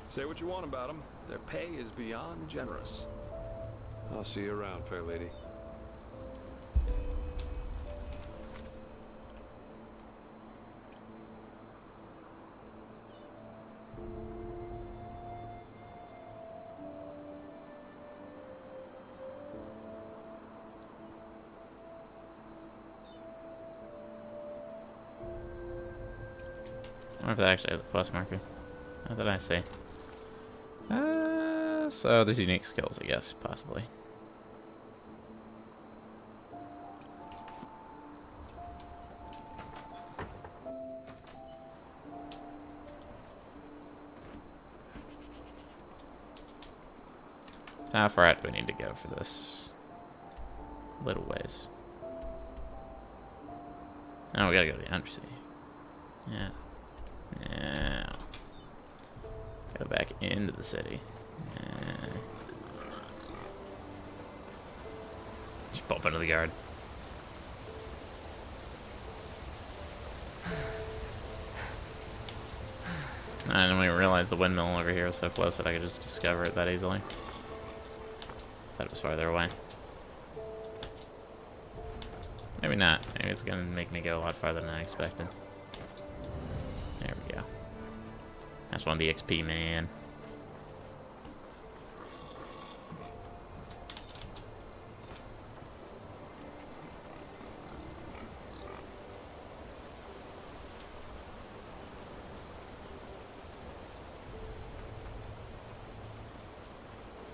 Say what you want about them. Their pay is beyond generous. I'll see you around, fair lady. I wonder if that actually has a plus marker. What did I say? So there's unique skills, I guess, possibly. How far out do we need to go for this? Little ways. Oh, we gotta go to the Undersea. Yeah. Yeah. Go back into the city. Yeah. Just bump into the guard. I didn't even realize the windmill over here was so close that I could just discover it that easily. Thought it was farther away. Maybe not. Maybe it's gonna make me go a lot farther than I expected. There we go. That's one of the XP, man.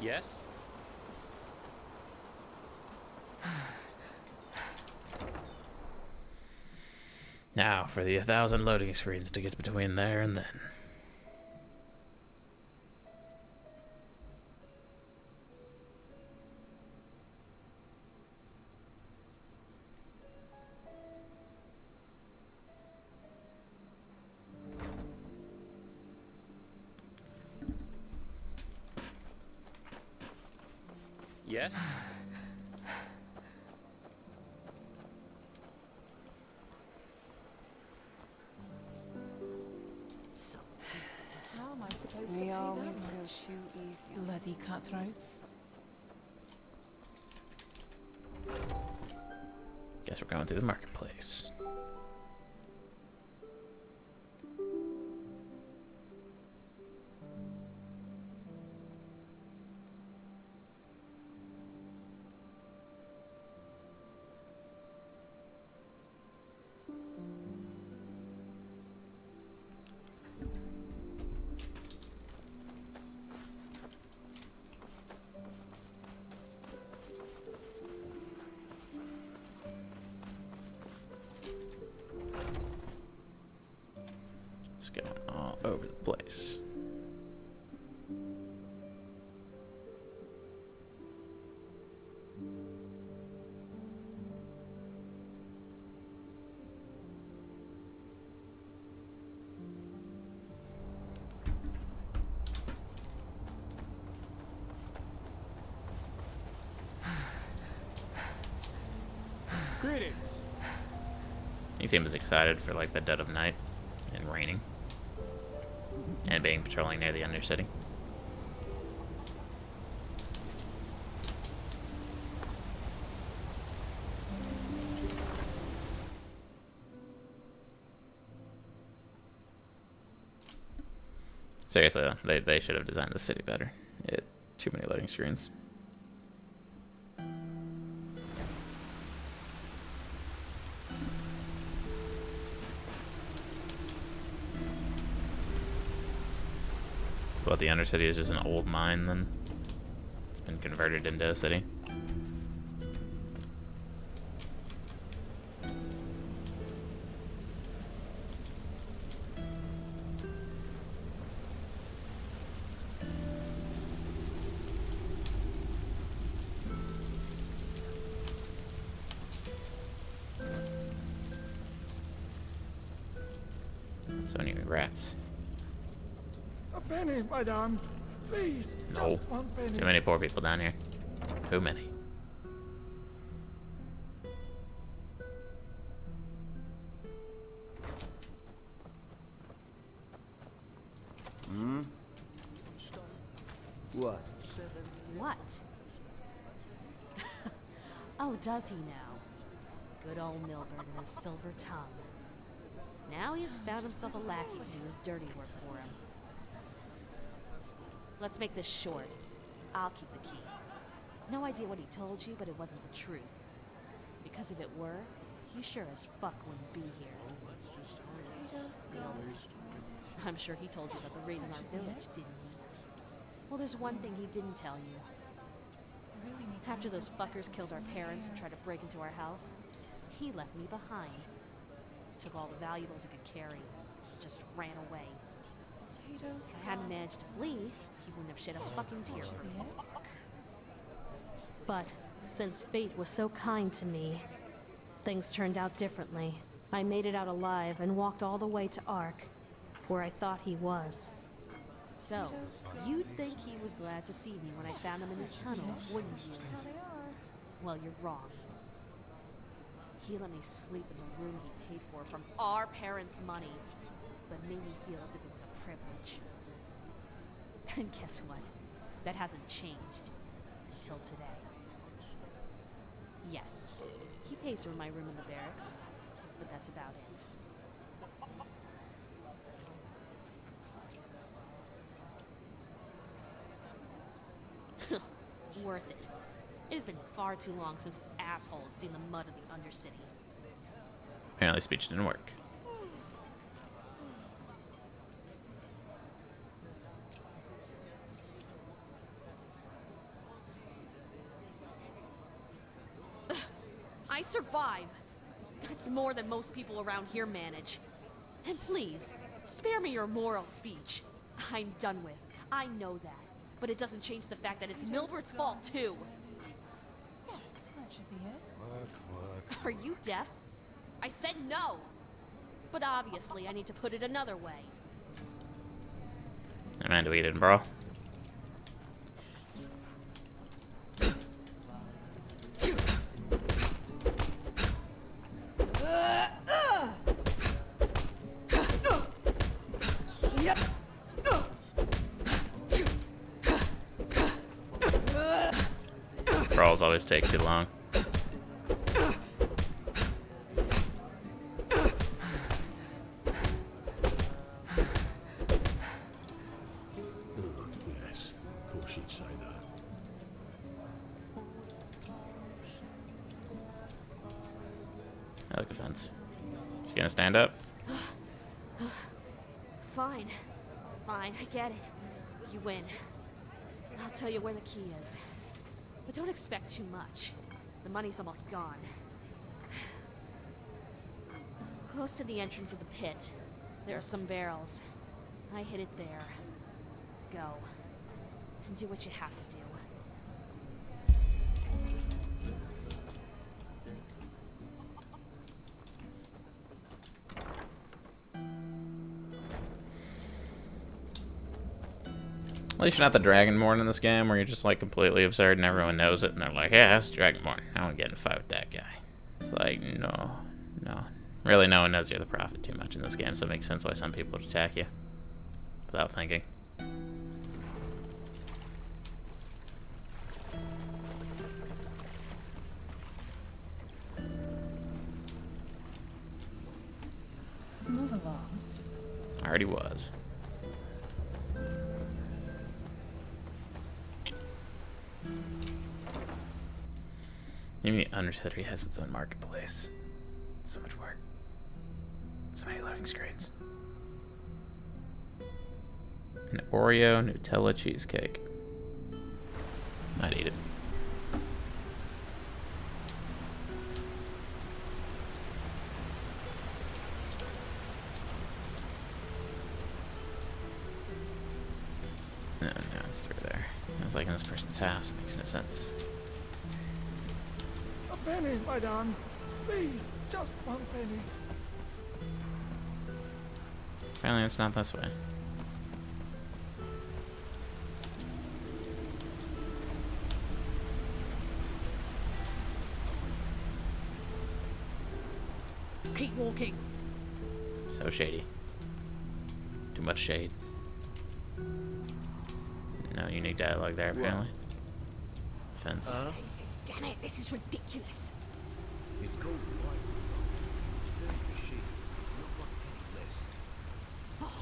Yes? Now for the 1,000 loading screens to get between there and then. Yes? How am I supposed to We pay always that go much? too easy on Bloody cutthroats. Guess we're going through the marketplace. It's going all over the place. Greetings. He seems excited for like the dead of night and raining and being patrolling near the Undercity. Seriously, though, they should have designed the city better. Too many loading screens. So what, the Undercity is just an old mine then? It's been converted into a city? So many rats. A penny, madame. Please, No. just one penny. Too many poor people down here. Too many. Hmm? What? What? Oh, does he now? Good old Milburn and his silver tongue. Now he has found himself a lackey to do his dirty work for him. Let's make this short. I'll keep the key. No idea what he told you, but it wasn't the truth. Because if it were, you sure as fuck wouldn't be here. Potatoes, I'm sure he told you about the raid in our village, didn't he? Well, there's one thing he didn't tell you. After those fuckers killed our parents and tried to break into our house, he left me behind. Took all the valuables he could carry. Just ran away. If I hadn't managed to flee, he wouldn't have shed a fucking tear for me. But since fate was so kind to me, things turned out differently. I made it out alive and walked all the way to Ark, where I thought he was. So, you'd think he was glad to see me when I found him in his tunnels, wouldn't you? Well, you're wrong. He let me sleep in the room he paid for from our parents' money, but made me feel as if it was a privilege. And guess what? That hasn't changed until today. Yes, he pays for my room in the barracks, but that's about it. Worth it. It has been far too long since this asshole has seen the mud of the Undercity. Apparently speech didn't work. I survive. That's more than most people around here manage. And please, spare me your moral speech. I'm done with. I know that. But it doesn't change the fact that it's Milbert's fault, too. Yeah, that should be it. Are you deaf? I said no! But obviously, I need to put it another way. Man, do we eat it, bro? Brawls always take too long. Yes, of course you'd say that. I like a fence. She gonna stand up? Fine. Fine, I get it. You win. I'll tell you where the key is. But don't expect too much. The money's almost gone. Close to the entrance of the pit, there are some barrels. I hid it there. Go. And do what you have to do. At least you're not the Dragonborn in this game, where you're just like completely absurd and everyone knows it, and they're like, yeah, that's Dragonborn. I don't get in a fight with that guy. It's like, no. Really, no one knows you're the prophet too much in this game, so it makes sense why some people would attack you without thinking. Move along. Already was. Even the Undercity has its own marketplace. So much work. So many loading screens. An Oreo Nutella cheesecake. I'd eat it. No, it's through there. I was like in this person's house. It makes no sense. A penny, madame. Please, just one penny. Apparently it's not this way. Keep walking. So shady. Too much shade. No unique dialogue there, apparently. Fence. Jesus, damn it, this is ridiculous. It's called life. 30 per sheep, not one penny less. Oh,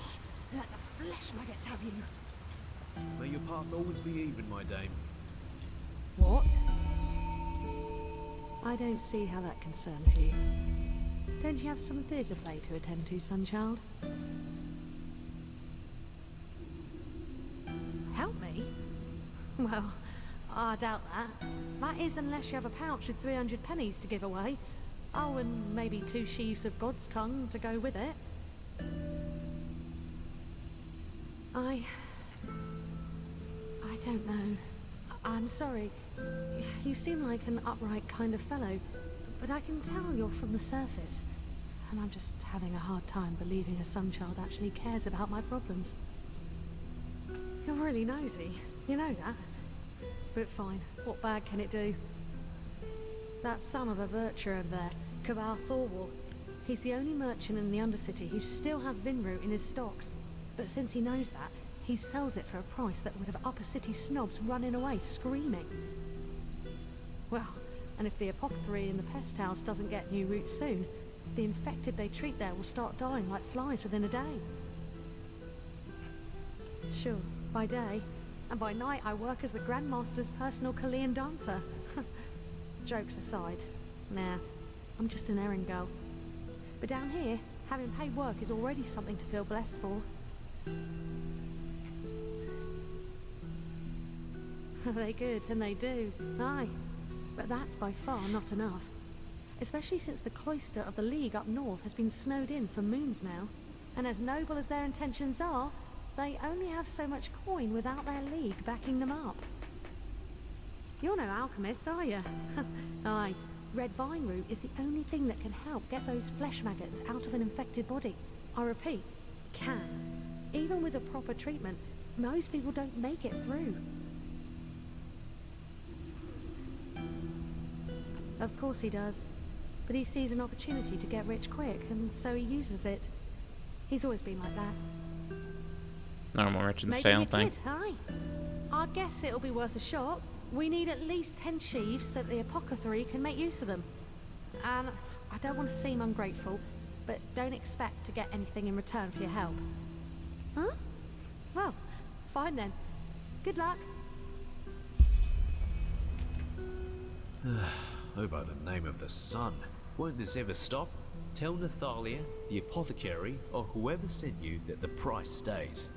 let the flesh maggots have you. May your path always be even, my dame. What? I don't see how that concerns you. Don't you have some theatre play to attend to, Sunchild? Help me? Well, I doubt that. That is unless you have a pouch with 300 pennies to give away. Oh, and maybe 2 sheaves of God's tongue to go with it. I don't know. I'm sorry. You seem like an upright kind of fellow, but I can tell you're from the surface, and I'm just having a hard time believing a Sunchild actually cares about my problems. You're really nosy, you know that. But fine, what bad can it do? That son of a Virtue over there, Cabal Thorwall, he's the only merchant in the Undercity who still has Vinroot in his stocks. But since he knows that, he sells it for a price that would have upper city snobs running away screaming. Well, and if the apothecary in the pest house doesn't get new roots soon, the infected they treat there will start dying like flies within a day. Sure, by day, and by night I work as the Grandmaster's personal Kalian dancer. Jokes aside, nah, I'm just an errand girl. But down here, having paid work is already something to feel blessed for. They good, and they do, aye. But that's by far not enough. Especially since the cloister of the League up north has been snowed in for moons now. And as noble as their intentions are, they only have so much coin without their League backing them up. You're no alchemist, are you? Aye, red vine root is the only thing that can help get those flesh maggots out of an infected body. I repeat, can. Even with a proper treatment, most people don't make it through. Of course he does. But he sees an opportunity to get rich quick, and so he uses it. He's always been like that. Normal merchant's Maybe tale you thing. could, aye. I guess it'll be worth a shot. We need at least 10 sheaves so that the apothecary can make use of them. And I don't want to seem ungrateful, but don't expect to get anything in return for your help. Huh? Well, fine then. Good luck. Oh, by the name of the sun. Won't this ever stop? Tell Nathalia, the apothecary, or whoever sent you that the price stays.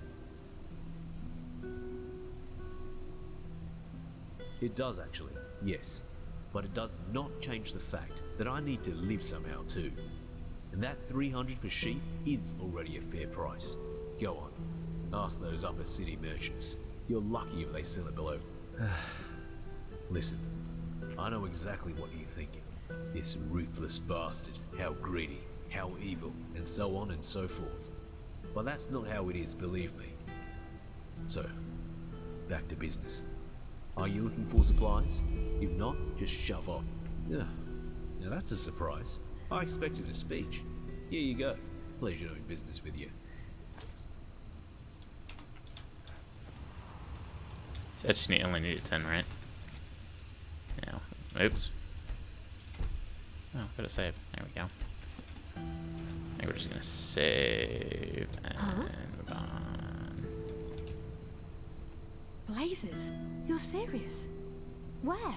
It does actually, yes. But it does not change the fact that I need to live somehow too. And that 300 per sheaf is already a fair price. Go on, ask those upper city merchants. You're lucky if they sell it below. Listen, I know exactly what you're thinking. This ruthless bastard, how greedy, how evil, and so on and so forth. But that's not how it is, believe me. So, back to business. Are you looking for supplies? If not, just shove off. Yeah, now that's a surprise. I expected a speech. Here you go. Pleasure doing business with you. Said she only needed 10, right? Yeah. Oops. Oh, gotta save. There we go. I think we're just gonna save and move on. Blazes? You're serious? Where?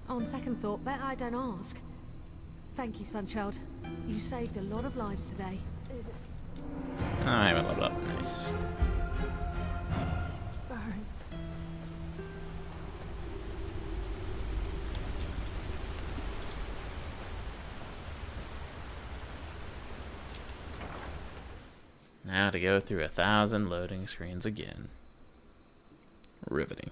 On second thought, bet I don't ask. Thank you, Sunchild. You saved a lot of lives today. I haven't leveled up. Nice. Burns. Now to go through 1,000 loading screens again. Riveting.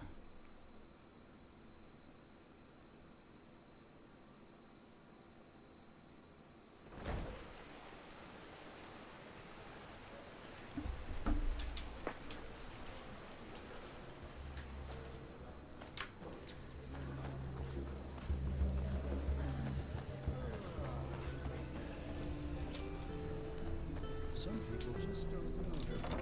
Some people just don't know their path.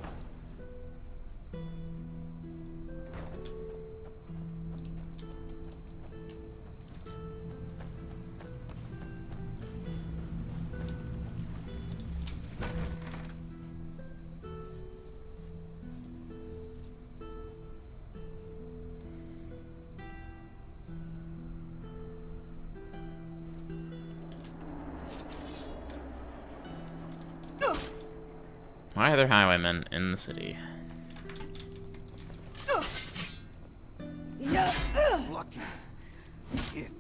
Why are there highwaymen in the city? Lucky. It.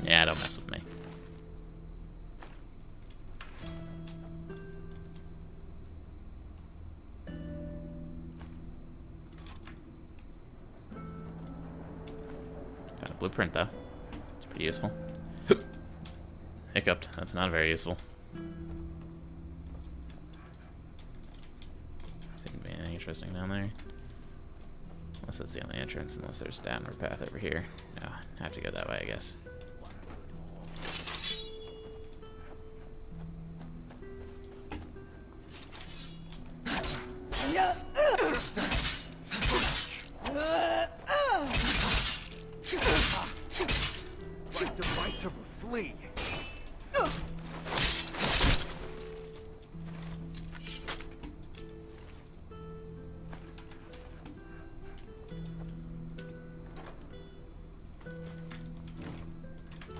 Yeah, don't mess with me. Got a blueprint though. It's pretty useful. Hiccuped. That's not very useful. Seems to be anything interesting down there. Unless that's the only entrance, unless there's a downward path over here. No, I have to go that way, I guess. Like the right to flee.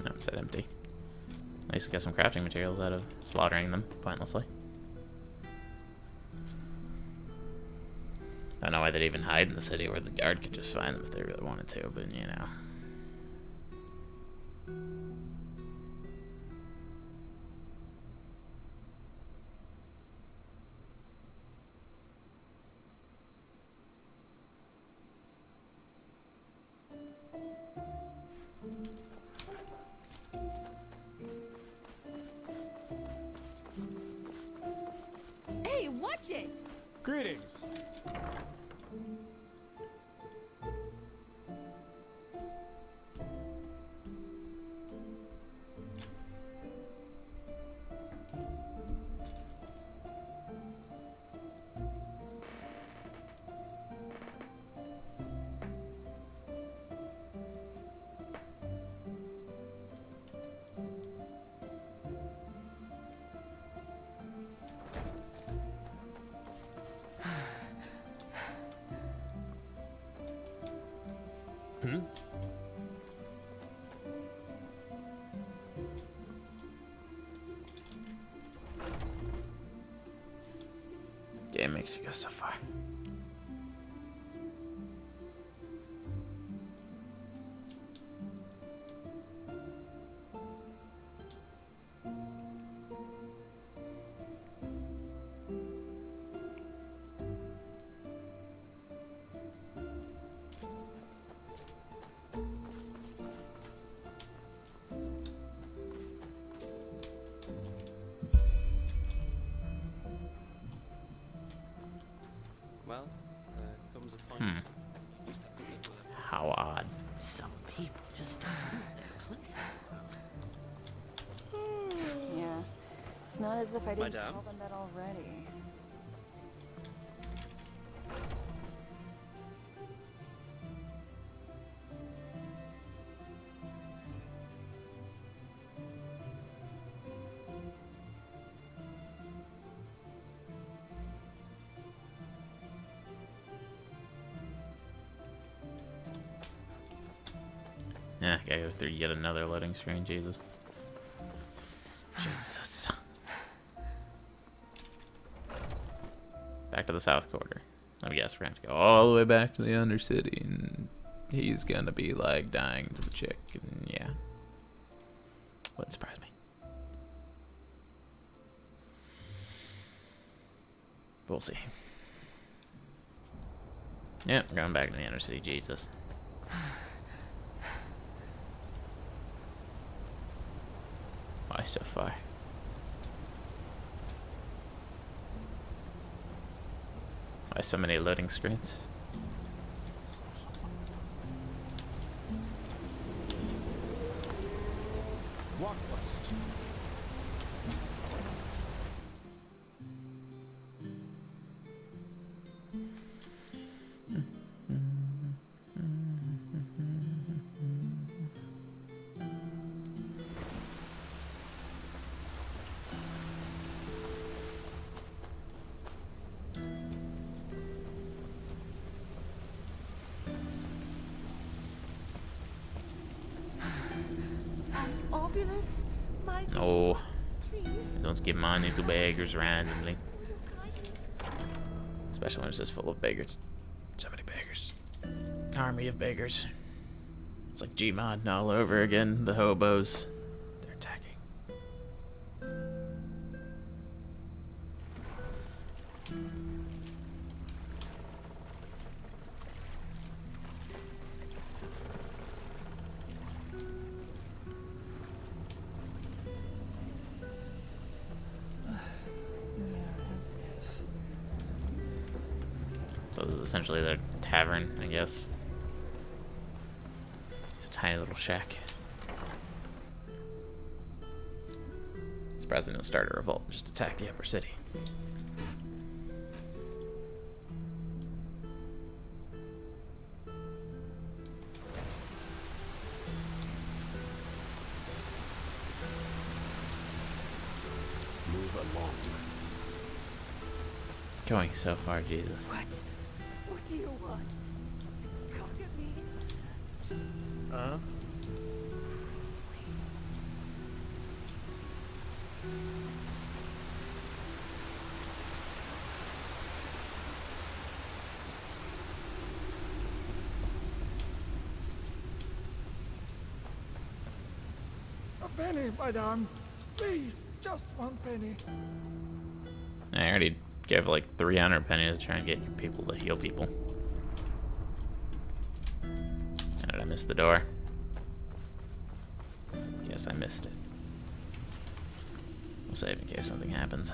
No, it's that empty. At least get some crafting materials out of slaughtering them pointlessly. I don't know why they'd even hide in the city where the guard could just find them if they really wanted to, but you know. Hey, watch it! Greetings. Game makes you go so far. Well, comes a point. You just have to live with it. How odd. Some people just don't know their place. Yeah. It's not as if I didn't Madame? tell them that already. Yeah, gotta go through yet another loading screen, Jesus. Jesus. Back to the south quarter. I guess we're gonna have to go all the way back to the Undercity, and he's gonna be like dying to the chick, and yeah. Wouldn't surprise me. We'll see. Yep, we're going back to the Undercity, Jesus. Why so far? Why so many loading screens? Walk west. Obulus, my No. please. Don't give money to beggars randomly. Especially when it's just full of beggars. So many beggars. Army of beggars. It's like Gmod all over again. The hobos. They're attacking. So this is essentially the tavern, I guess. It's a tiny little shack. Surprised they didn't start a revolt, just attack the upper city. Move along. Going so far, Jesus. What do you want? To cock at me? Just Huh? A penny, madame. Please, just one penny. I already gave like 300 pennies to try and get people to heal people. How did I miss the door? Yes, I missed it. We'll save in case something happens.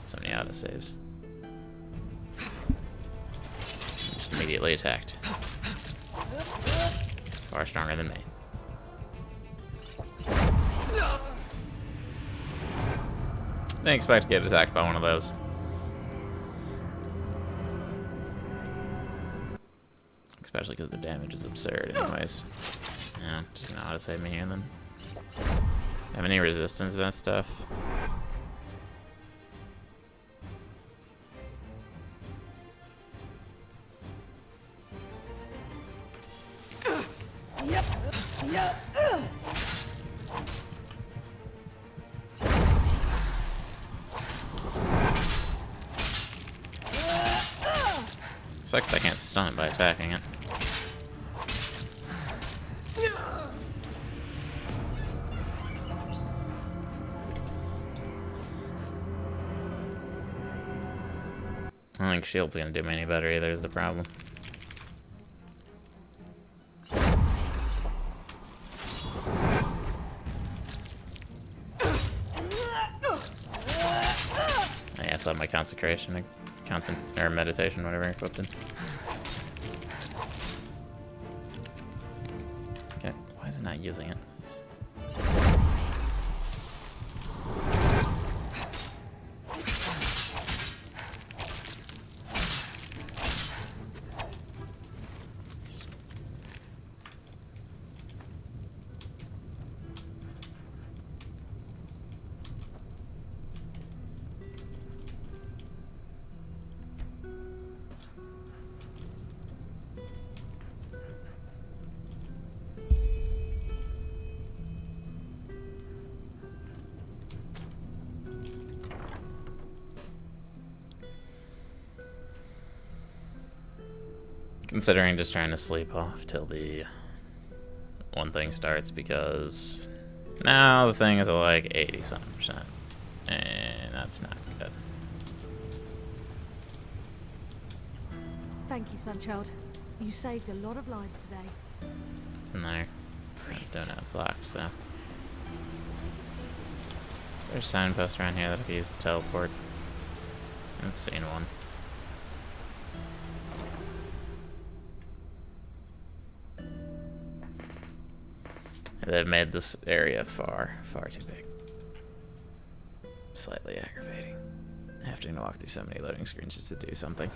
So many autosaves. Just immediately attacked. It's far stronger than me. Didn't expect to get attacked by one of those. Especially because the damage is absurd anyways. Yeah, just gonna auto-save me here then. Have any resistance to that stuff? Sucks I can't stun it by attacking it. I don't think shield's gonna do me any better either, is the problem. I still have my consecration, or meditation, whatever equipped in. Okay, why is it not using it? Considering just trying to sleep off till the one thing starts, because now the thing is at like 80-something%. And that's not good. Thank you, Sunchild. You saved a lot of lives today. It's in there. I don't know it's locked, so. There's a signpost around here that I could use to teleport. I haven't seen one. They've made this area far too big. Slightly aggravating. Having to walk through so many loading screens just to do something.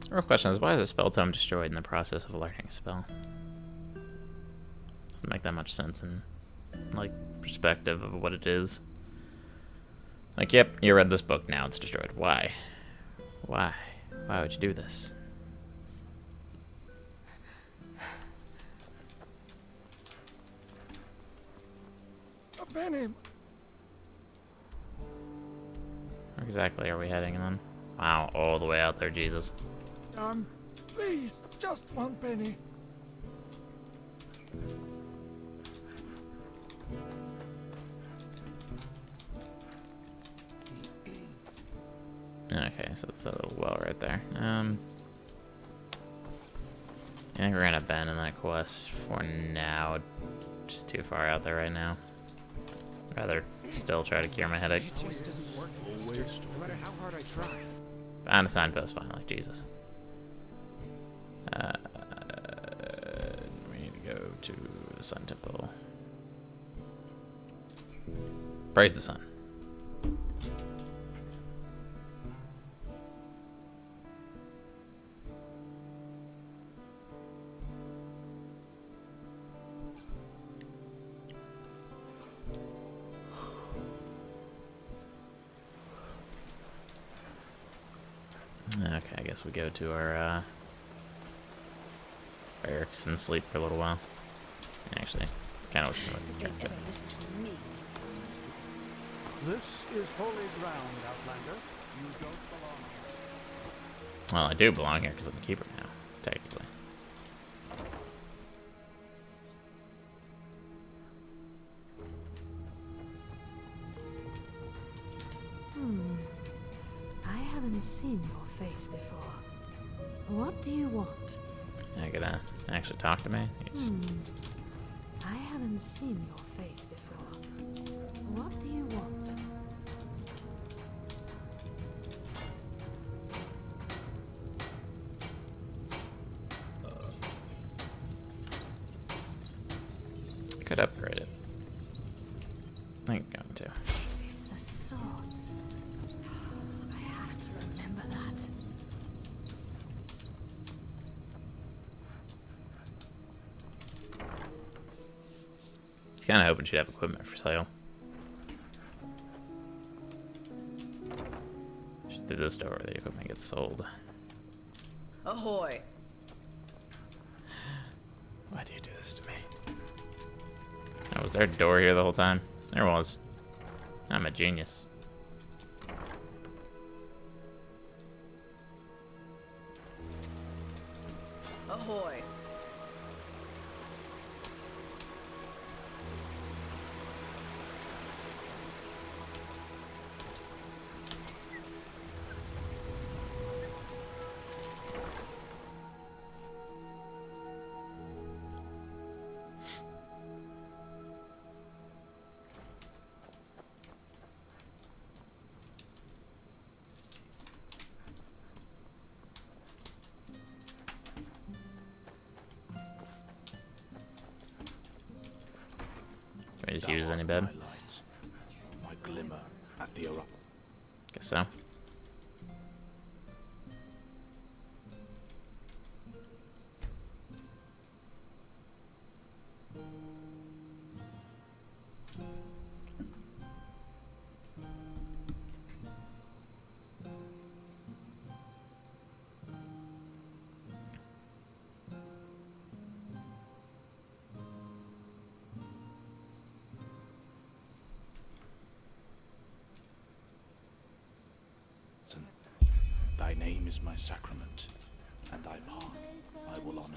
The real question is, why is a spell tome destroyed in the process of learning a spell? Doesn't make that much sense in, like, perspective of what it is. Like, yep, you read this book, now it's destroyed. Why? Why? Why would you do this? A penny. Where exactly are we heading then? Wow, all the way out there, Jesus. Please, just one penny. Okay, so it's a little well right there. I think we're gonna abandon that quest for now. Just too far out there right now. Rather still try to cure my headache. It just doesn't work. No matter how hard I try. Found a signpost finally, Jesus. We need to go to the Sun Temple. Praise the sun. Okay, I guess we go to our barracks and sleep for a little while. Actually, kind of wish we could have This is holy ground, Outlander. You don't belong here. Well, I do belong here because I'm the keeper now, technically. I haven't seen your face before. What do you want? Are you gonna actually talk to me? Yes. I haven't seen your face before. What do you want? Could upgrade it. I think I'm going to. This is the swords. I have to remember that. He's kind of hoping she'd have equipment for sale. Just through this door, the equipment gets sold. Ahoy. Why do you do this to me? Oh, was there a door here the whole time? There was. I'm a genius. Ahoy. just use any bed. My glimmer at the eruption. Guess so. Thy name is my sacrament, and thy path I will honor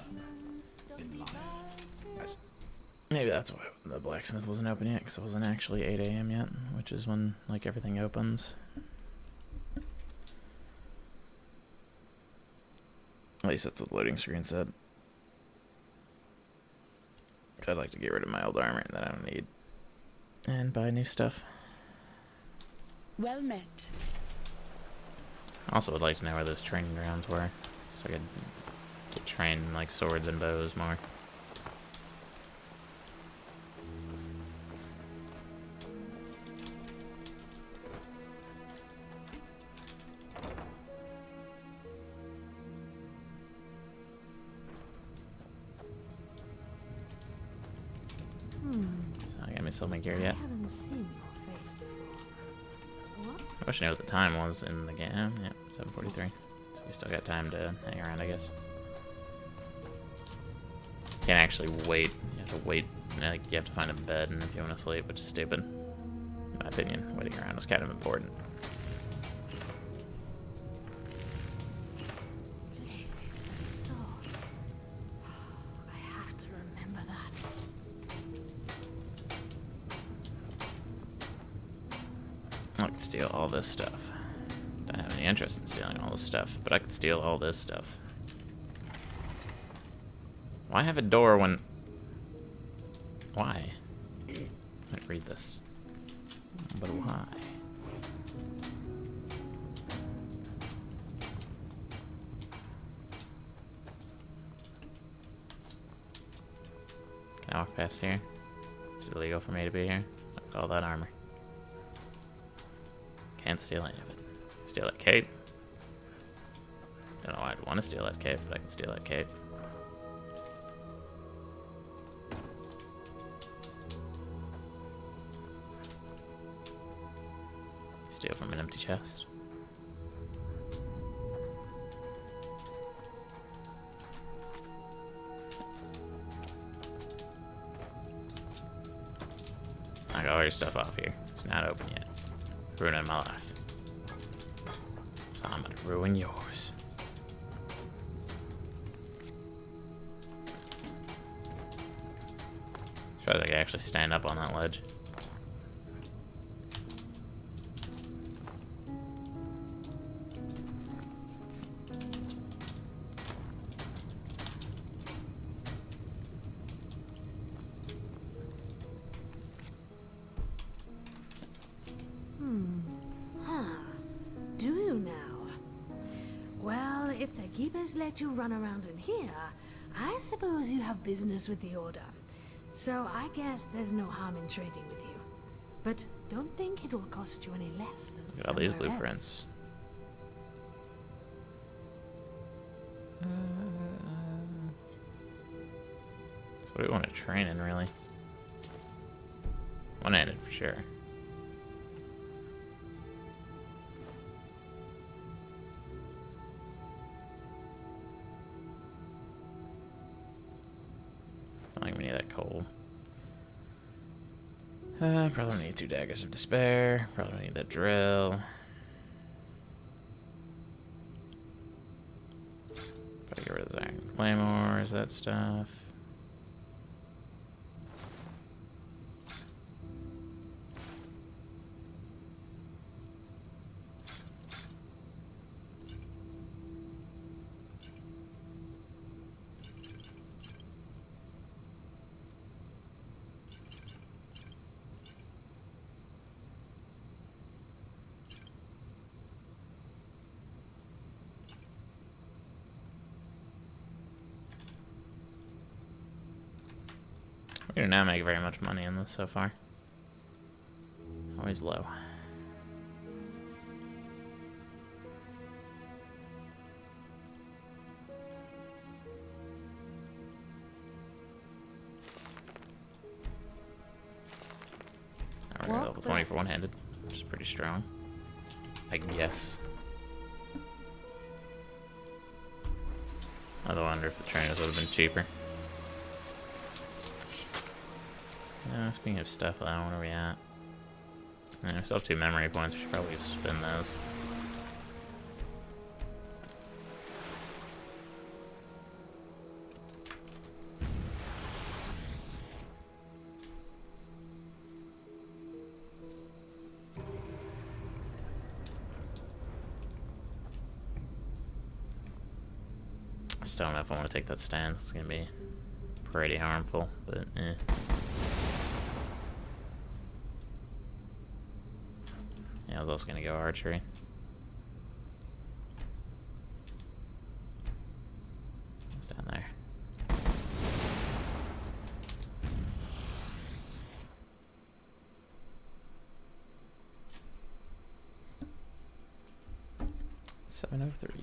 in life as... Maybe that's why the blacksmith wasn't open yet, because it wasn't actually 8 a.m. yet, which is when, like, everything opens. At least that's what the loading screen said. So I'd like to get rid of my old armor that I don't need. And buy new stuff. Well met. I also would like to know where those training grounds were, so I could get trained in, like, swords and bows more. So I got me some gear yet. I haven't seen your face before. What? I wish I knew what the time was in the game. Yeah, 7:43. So we still got time to hang around, I guess. Can't actually wait. You have to wait. Like, you have to find a bed, and if you want to sleep, which is stupid. In my opinion, waiting around is kind of important. Places the swords. I have to remember that. I could steal all this stuff. Don't have any interest in stealing all this stuff, but I could steal all this stuff. Why have a door when... Why? Let me read this. But why? Can I walk past here? Is it illegal for me to be here? Look at all that armor. Can't steal any of it. Steal that cape. Don't know why I'd want to steal that cape, but I can steal that cape. Steal from an empty chest. I got all your stuff off here. It's not open yet. Ruining my life. So I'm gonna ruin yours. Try I can actually stand up on that ledge. Do you now? Well, if the keepers let you run around in here, I suppose you have business with the Order. So I guess there's no harm in trading with you. But don't think it will cost you any less than Look at all these somewhere blueprints. So what do we want to train in, really? One-handed for sure. I don't think we need that coal. Probably need 2 daggers of despair. Probably need that drill. Gotta get rid of those iron claymores, that stuff. We do not make very much money in this so far. Always low. We're What level 20 for one-handed, which is pretty strong, I guess. I wonder if the trainers would have been cheaper. Speaking of stuff, what are we at? Yeah, we still have 2 memory points. We should probably spin those. I still don't know if I want to take that stance. It's going to be pretty harmful, but eh. Yeah, I was also going to go archery. It's down there. $703.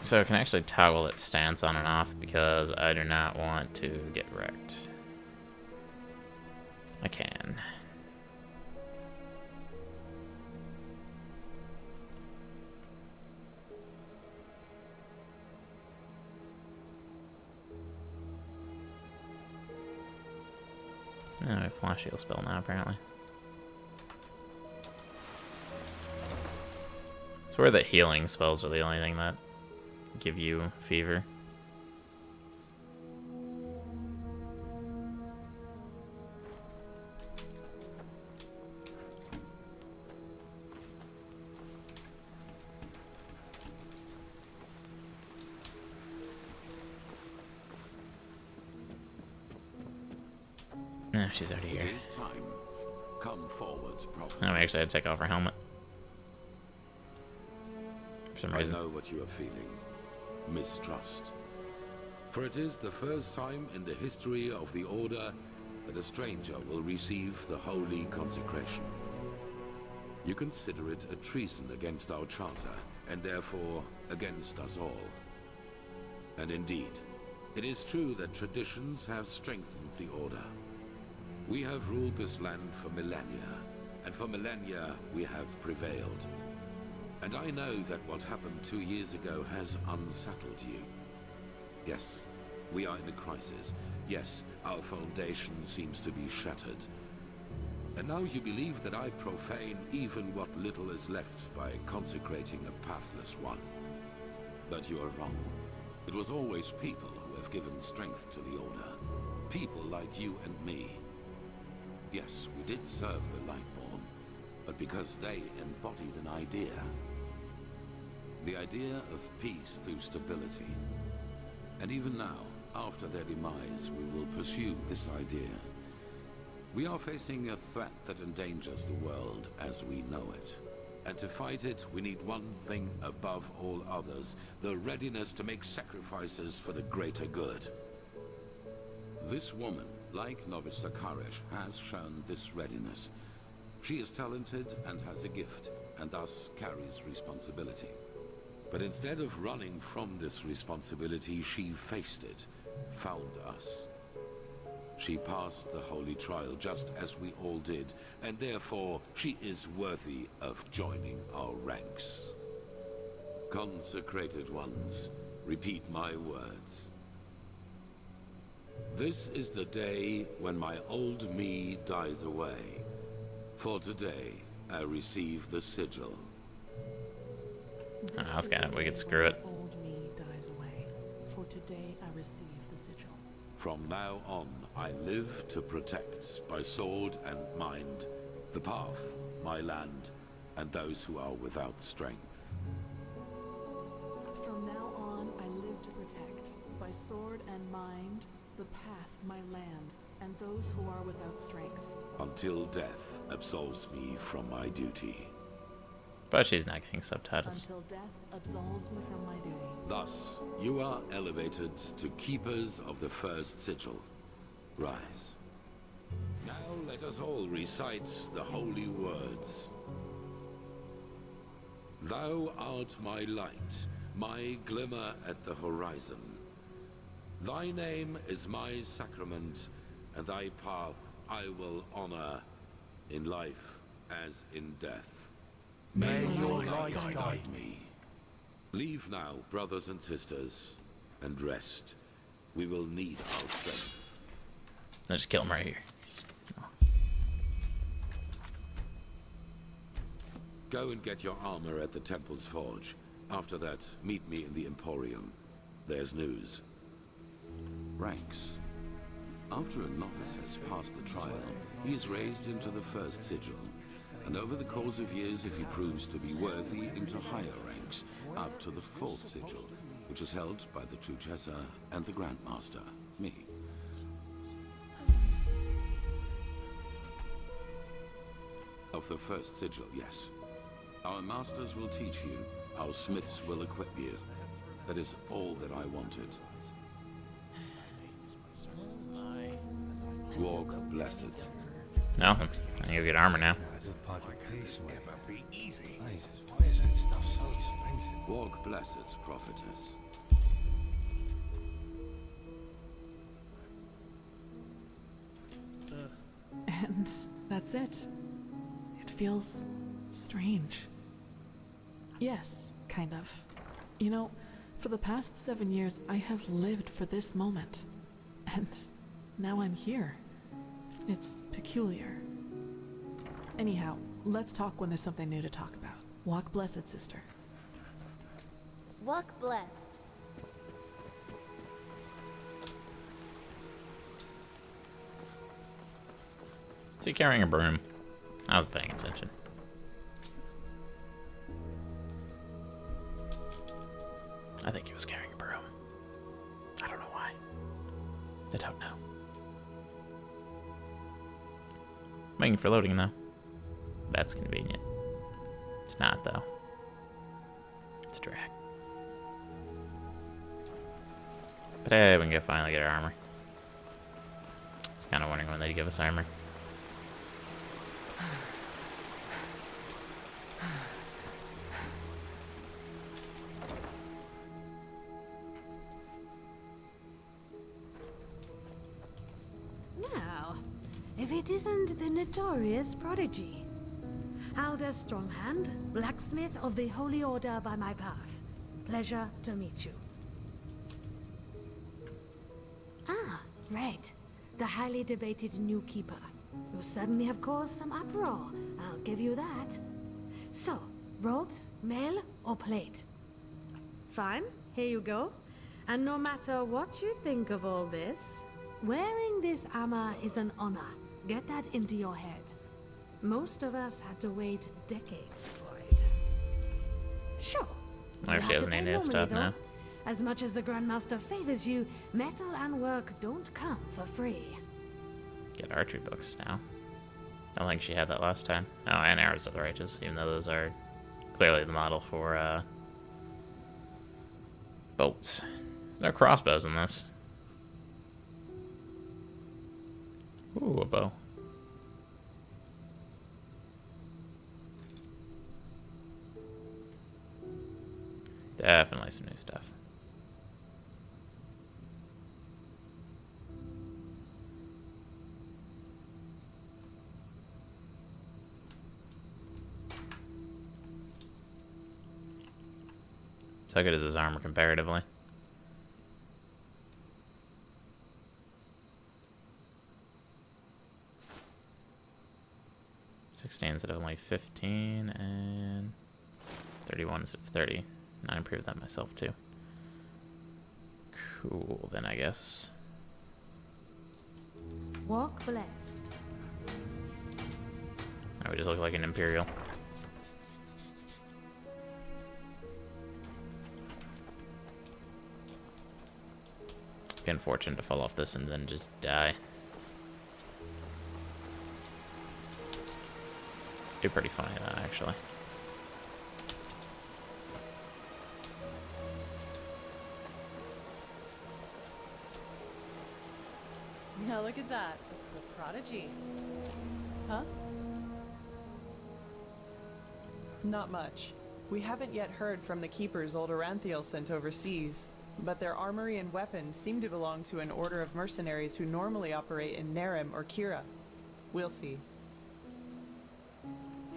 So I can actually toggle its stance on and off because I do not want to get wrecked. I can. Oh, I have flash heal spell now, apparently. It's where the healing spells are the only thing that give you fever. No, she's already here. It is time. Come forward, prophetess. Oh, we actually had to take off her helmet. For some reason. I know what you are feeling. Mistrust. For it is the first time in the history of the Order that a stranger will receive the holy consecration. You consider it a treason against our charter, and therefore against us all. And indeed, it is true that traditions have strengthened the Order. We have ruled this land for millennia, and for millennia we have prevailed. And I know that what happened 2 years ago has unsettled you. Yes, we are in a crisis. Yes, our foundation seems to be shattered. And now you believe that I profane even what little is left by consecrating a pathless one. But you are wrong. It was always people who have given strength to the Order. People like you and me. Yes, we did serve the Lightborn, but because they embodied an idea. The idea of peace through stability. And even now, after their demise, we will pursue this idea. We are facing a threat that endangers the world as we know it. And to fight it, we need one thing above all others, the readiness to make sacrifices for the greater good. This woman, like Novice Sakarish, has shown this readiness. She is talented and has a gift, and thus carries responsibility. But instead of running from this responsibility, she faced it, found us. She passed the holy trial just as we all did, and therefore she is worthy of joining our ranks. Consecrated ones, repeat my words. This is the day when my old me dies away. For today, I receive the sigil. Oh, that's kind of wicked. Screw it. Old me dies away. For today I receive the sigil. From now on, I live to protect, by sword and mind, the path, my land, and those who are without strength. From now on, I live to protect, by by sword and mind, the path, my land, and those who are without strength. Until death absolves me from my duty. But she's not getting subtitles. Until death absolves me from my duty. Thus, you are elevated to Keepers of the First Sigil. Rise. Now let us all recite the holy words. Thou art my light, my glimmer at the horizon. Thy name is my sacrament, and thy path I will honor, in life as in death. May your light guide me. Leave now, brothers and sisters, and rest. We will need our strength. Let's just kill him right here. Go and get your armor at the Temple's Forge. After that, meet me in the Emporium. There's news. Ranks. After a novice has passed the trial, he is raised into the First Sigil. And over the course of years, if he proves to be worthy, into higher ranks, up to the Fourth Sigil, which is held by the Truchessa and the Grandmaster, me. Of the First Sigil, yes. Our masters will teach you, our smiths will equip you. That is all that I wanted. Walk blessed. Nothing. I need to get armor now. Walk blessed, prophetess. And that's it. It feels strange. Yes, kind of. You know, for the past 7 years, I have lived for this moment. And now I'm here. It's peculiar. Anyhow, let's talk when there's something new to talk about. Walk blessed, sister. Walk blessed. Is he carrying a broom? I was paying attention. I think he was carrying a broom. I don't know why. I don't know. Waiting for loading though. That's convenient. It's not though. It's a drag. But hey, we can finally get our armor. I was kind of wondering when they'd give us armor. Now, if it isn't the notorious prodigy. Alder Stronghand, blacksmith of the Holy Order by my path. Pleasure to meet you. Ah, right. The highly debated new keeper. You certainly have caused some uproar, I'll give you that. So, robes, mail, or plate? Fine, here you go. And no matter what you think of all this, wearing this armor is an honor. Get that into your head. Most of us had to wait decades for it. Sure. I wonder if she has any new stuff now. As much as the Grandmaster favors you, metal and work don't come for free. Get archery books now. I don't think she had that last time. Oh, and arrows of the righteous, even though those are clearly the model for bolts. There's no crossbows in this. Ooh, a bow. Definitely some new stuff. So good is his armor comparatively? $16 instead of only 15 and 31 instead of 30. I improved that myself too. Cool, then I guess. Walk blessed. I would just look like an Imperial. be unfortunate to fall off this and then just die. Be pretty funny though, actually. Now look at that. It's the prodigy. Huh? Not much. We haven't yet heard from the keepers old Aranthiel sent overseas, but their armory and weapons seem to belong to an order of mercenaries who normally operate in Nerem or Kira. We'll see.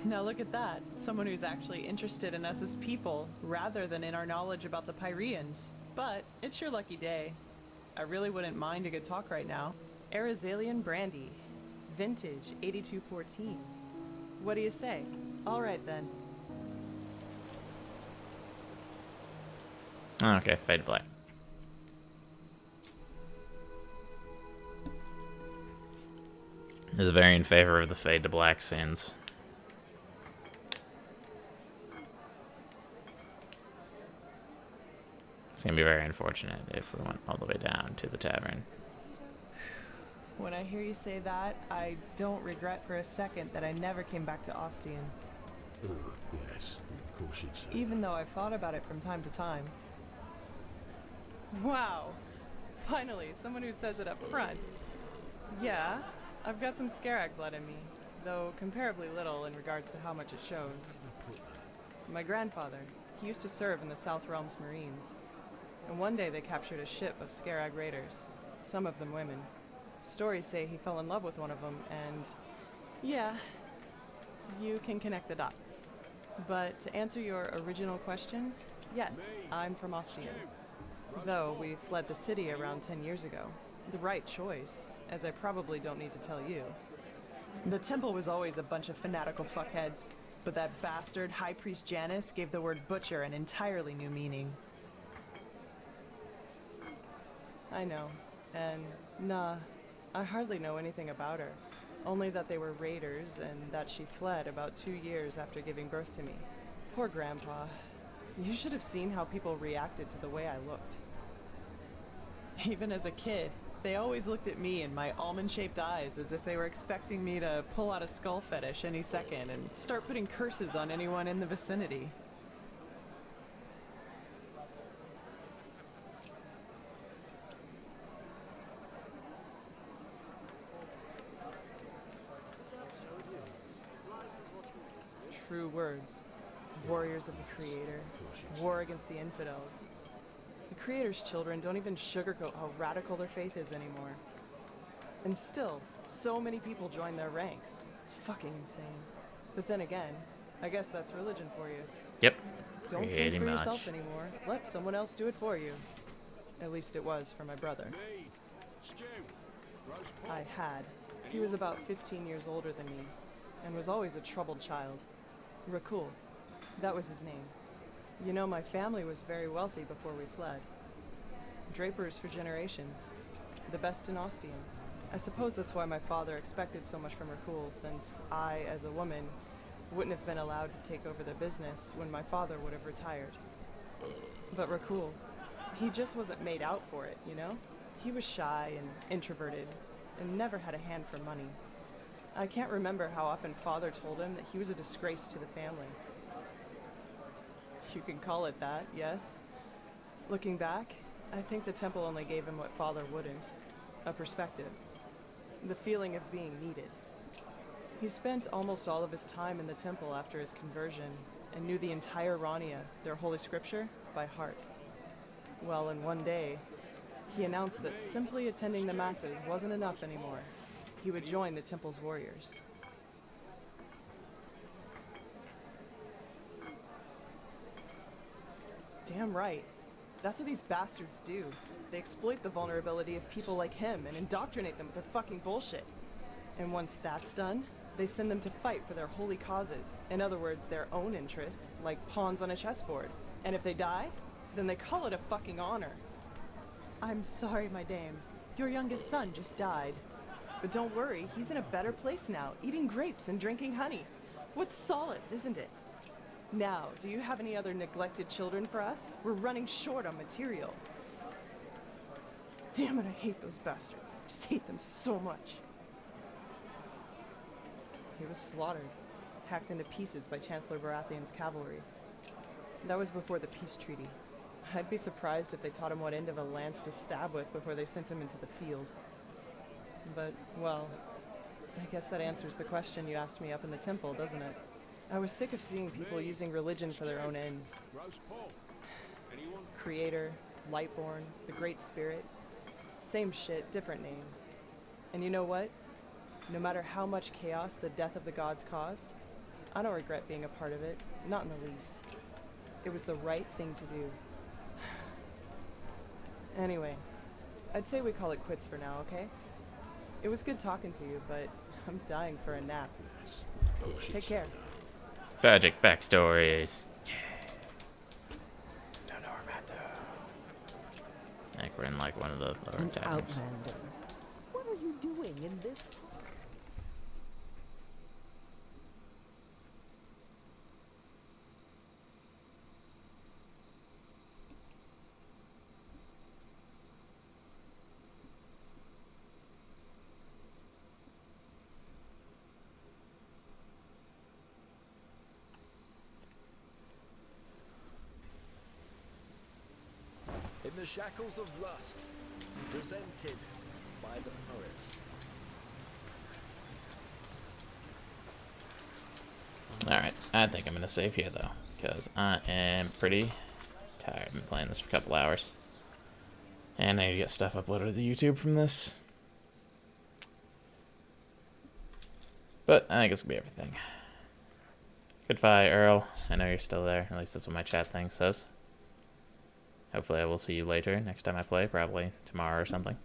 Now look at that. Someone who's actually interested in us as people, rather than in our knowledge about the Pyreans. But it's your lucky day. I really wouldn't mind a good talk right now. Arizalian brandy. Vintage 8214. What do you say? All right then. Okay, fade to black. This is very in favor of the fade to black scenes. It's gonna be very unfortunate if we went all the way down to the tavern. When I hear you say that, I don't regret for a second that I never came back to Ostian. Oh, yes, of course you'd say. Even though I've thought about it from time to time. Wow. Finally, someone who says it up front. Yeah, I've got some Scarag blood in me, though comparably little in regards to how much it shows. My grandfather, he used to serve in the South Realms Marines. And one day they captured a ship of Scarag raiders, some of them women. Stories say he fell in love with one of them, and yeah, you can connect the dots. But to answer your original question, yes, I'm from Ostian. Though we fled the city around 10 years ago. The right choice, as I probably don't need to tell you. The temple was always a bunch of fanatical fuckheads, but that bastard High Priest Janus gave the word butcher an entirely new meaning. I know, and nah, I hardly know anything about her. Only that they were raiders and that she fled about 2 years after giving birth to me. Poor Grandpa. You should have seen how people reacted to the way I looked. Even as a kid, they always looked at me and my almond-shaped eyes as if they were expecting me to pull out a skull fetish any second and start putting curses on anyone in the vicinity. True words. Warriors of the Creator. War against the infidels. The Creator's children don't even sugarcoat how radical their faith is anymore. And still, so many people join their ranks. It's fucking insane. But then again, I guess that's religion for you. Yep. Don't Pretty think for much. yourself anymore. Let someone else do it for you. At least it was for my brother. I had. He was about 15 years older than me, and was always a troubled child. Rakul. That was his name. You know, my family was very wealthy before we fled. Drapers for generations. The best in Ostian. I suppose that's why my father expected so much from Rakul, since I, as a woman, wouldn't have been allowed to take over the business when my father would have retired. But Rakul, he just wasn't made out for it, you know? He was shy and introverted, and never had a hand for money. I can't remember how often Father told him that he was a disgrace to the family. You can call it that, yes. Looking back, I think the temple only gave him what Father wouldn't. A perspective. The feeling of being needed. He spent almost all of his time in the temple after his conversion, and knew the entire Rania, their holy scripture, by heart. Well, in one day, he announced that simply attending the masses wasn't enough anymore. He would join the temple's warriors. Damn right. That's what these bastards do. They exploit the vulnerability of people like him and indoctrinate them with their fucking bullshit. And once that's done, they send them to fight for their holy causes. In other words, their own interests, like pawns on a chessboard. And if they die, then they call it a fucking honor. I'm sorry, my dame. Your youngest son just died. But don't worry, he's in a better place now, eating grapes and drinking honey. What solace, isn't it? Now, do you have any other neglected children for us? We're running short on material. Damn it, I hate those bastards. I just hate them so much. He was slaughtered, hacked into pieces by Chancellor Baratheon's cavalry. That was before the peace treaty. I'd be surprised if they taught him what end of a lance to stab with before they sent him into the field. But, well, I guess that answers the question you asked me up in the temple, doesn't it? I was sick of seeing people using religion for their own ends. Creator, Lightborn, the Great Spirit. Same shit, different name. And you know what? No matter how much chaos the death of the gods caused, I don't regret being a part of it, not in the least. It was the right thing to do. Anyway, I'd say we call it quits for now, okay? It was good talking to you, but I'm dying for a nap. Take care. Tragic backstories. Yeah. Don't know where I'm at, though. Like, we're in, like, one of the lower taverns. Outlander, what are you doing in this? In the shackles of rust, presented by the poets. Alright, I think I'm going to save here, though, because I am pretty tired. I've been playing this for a couple hours. And I need to get stuff uploaded to YouTube from this. But I think it's going to be everything. Goodbye, Earl. I know you're still there. At least that's what my chat thing says. Hopefully I will see you later next time I play, probably tomorrow or something.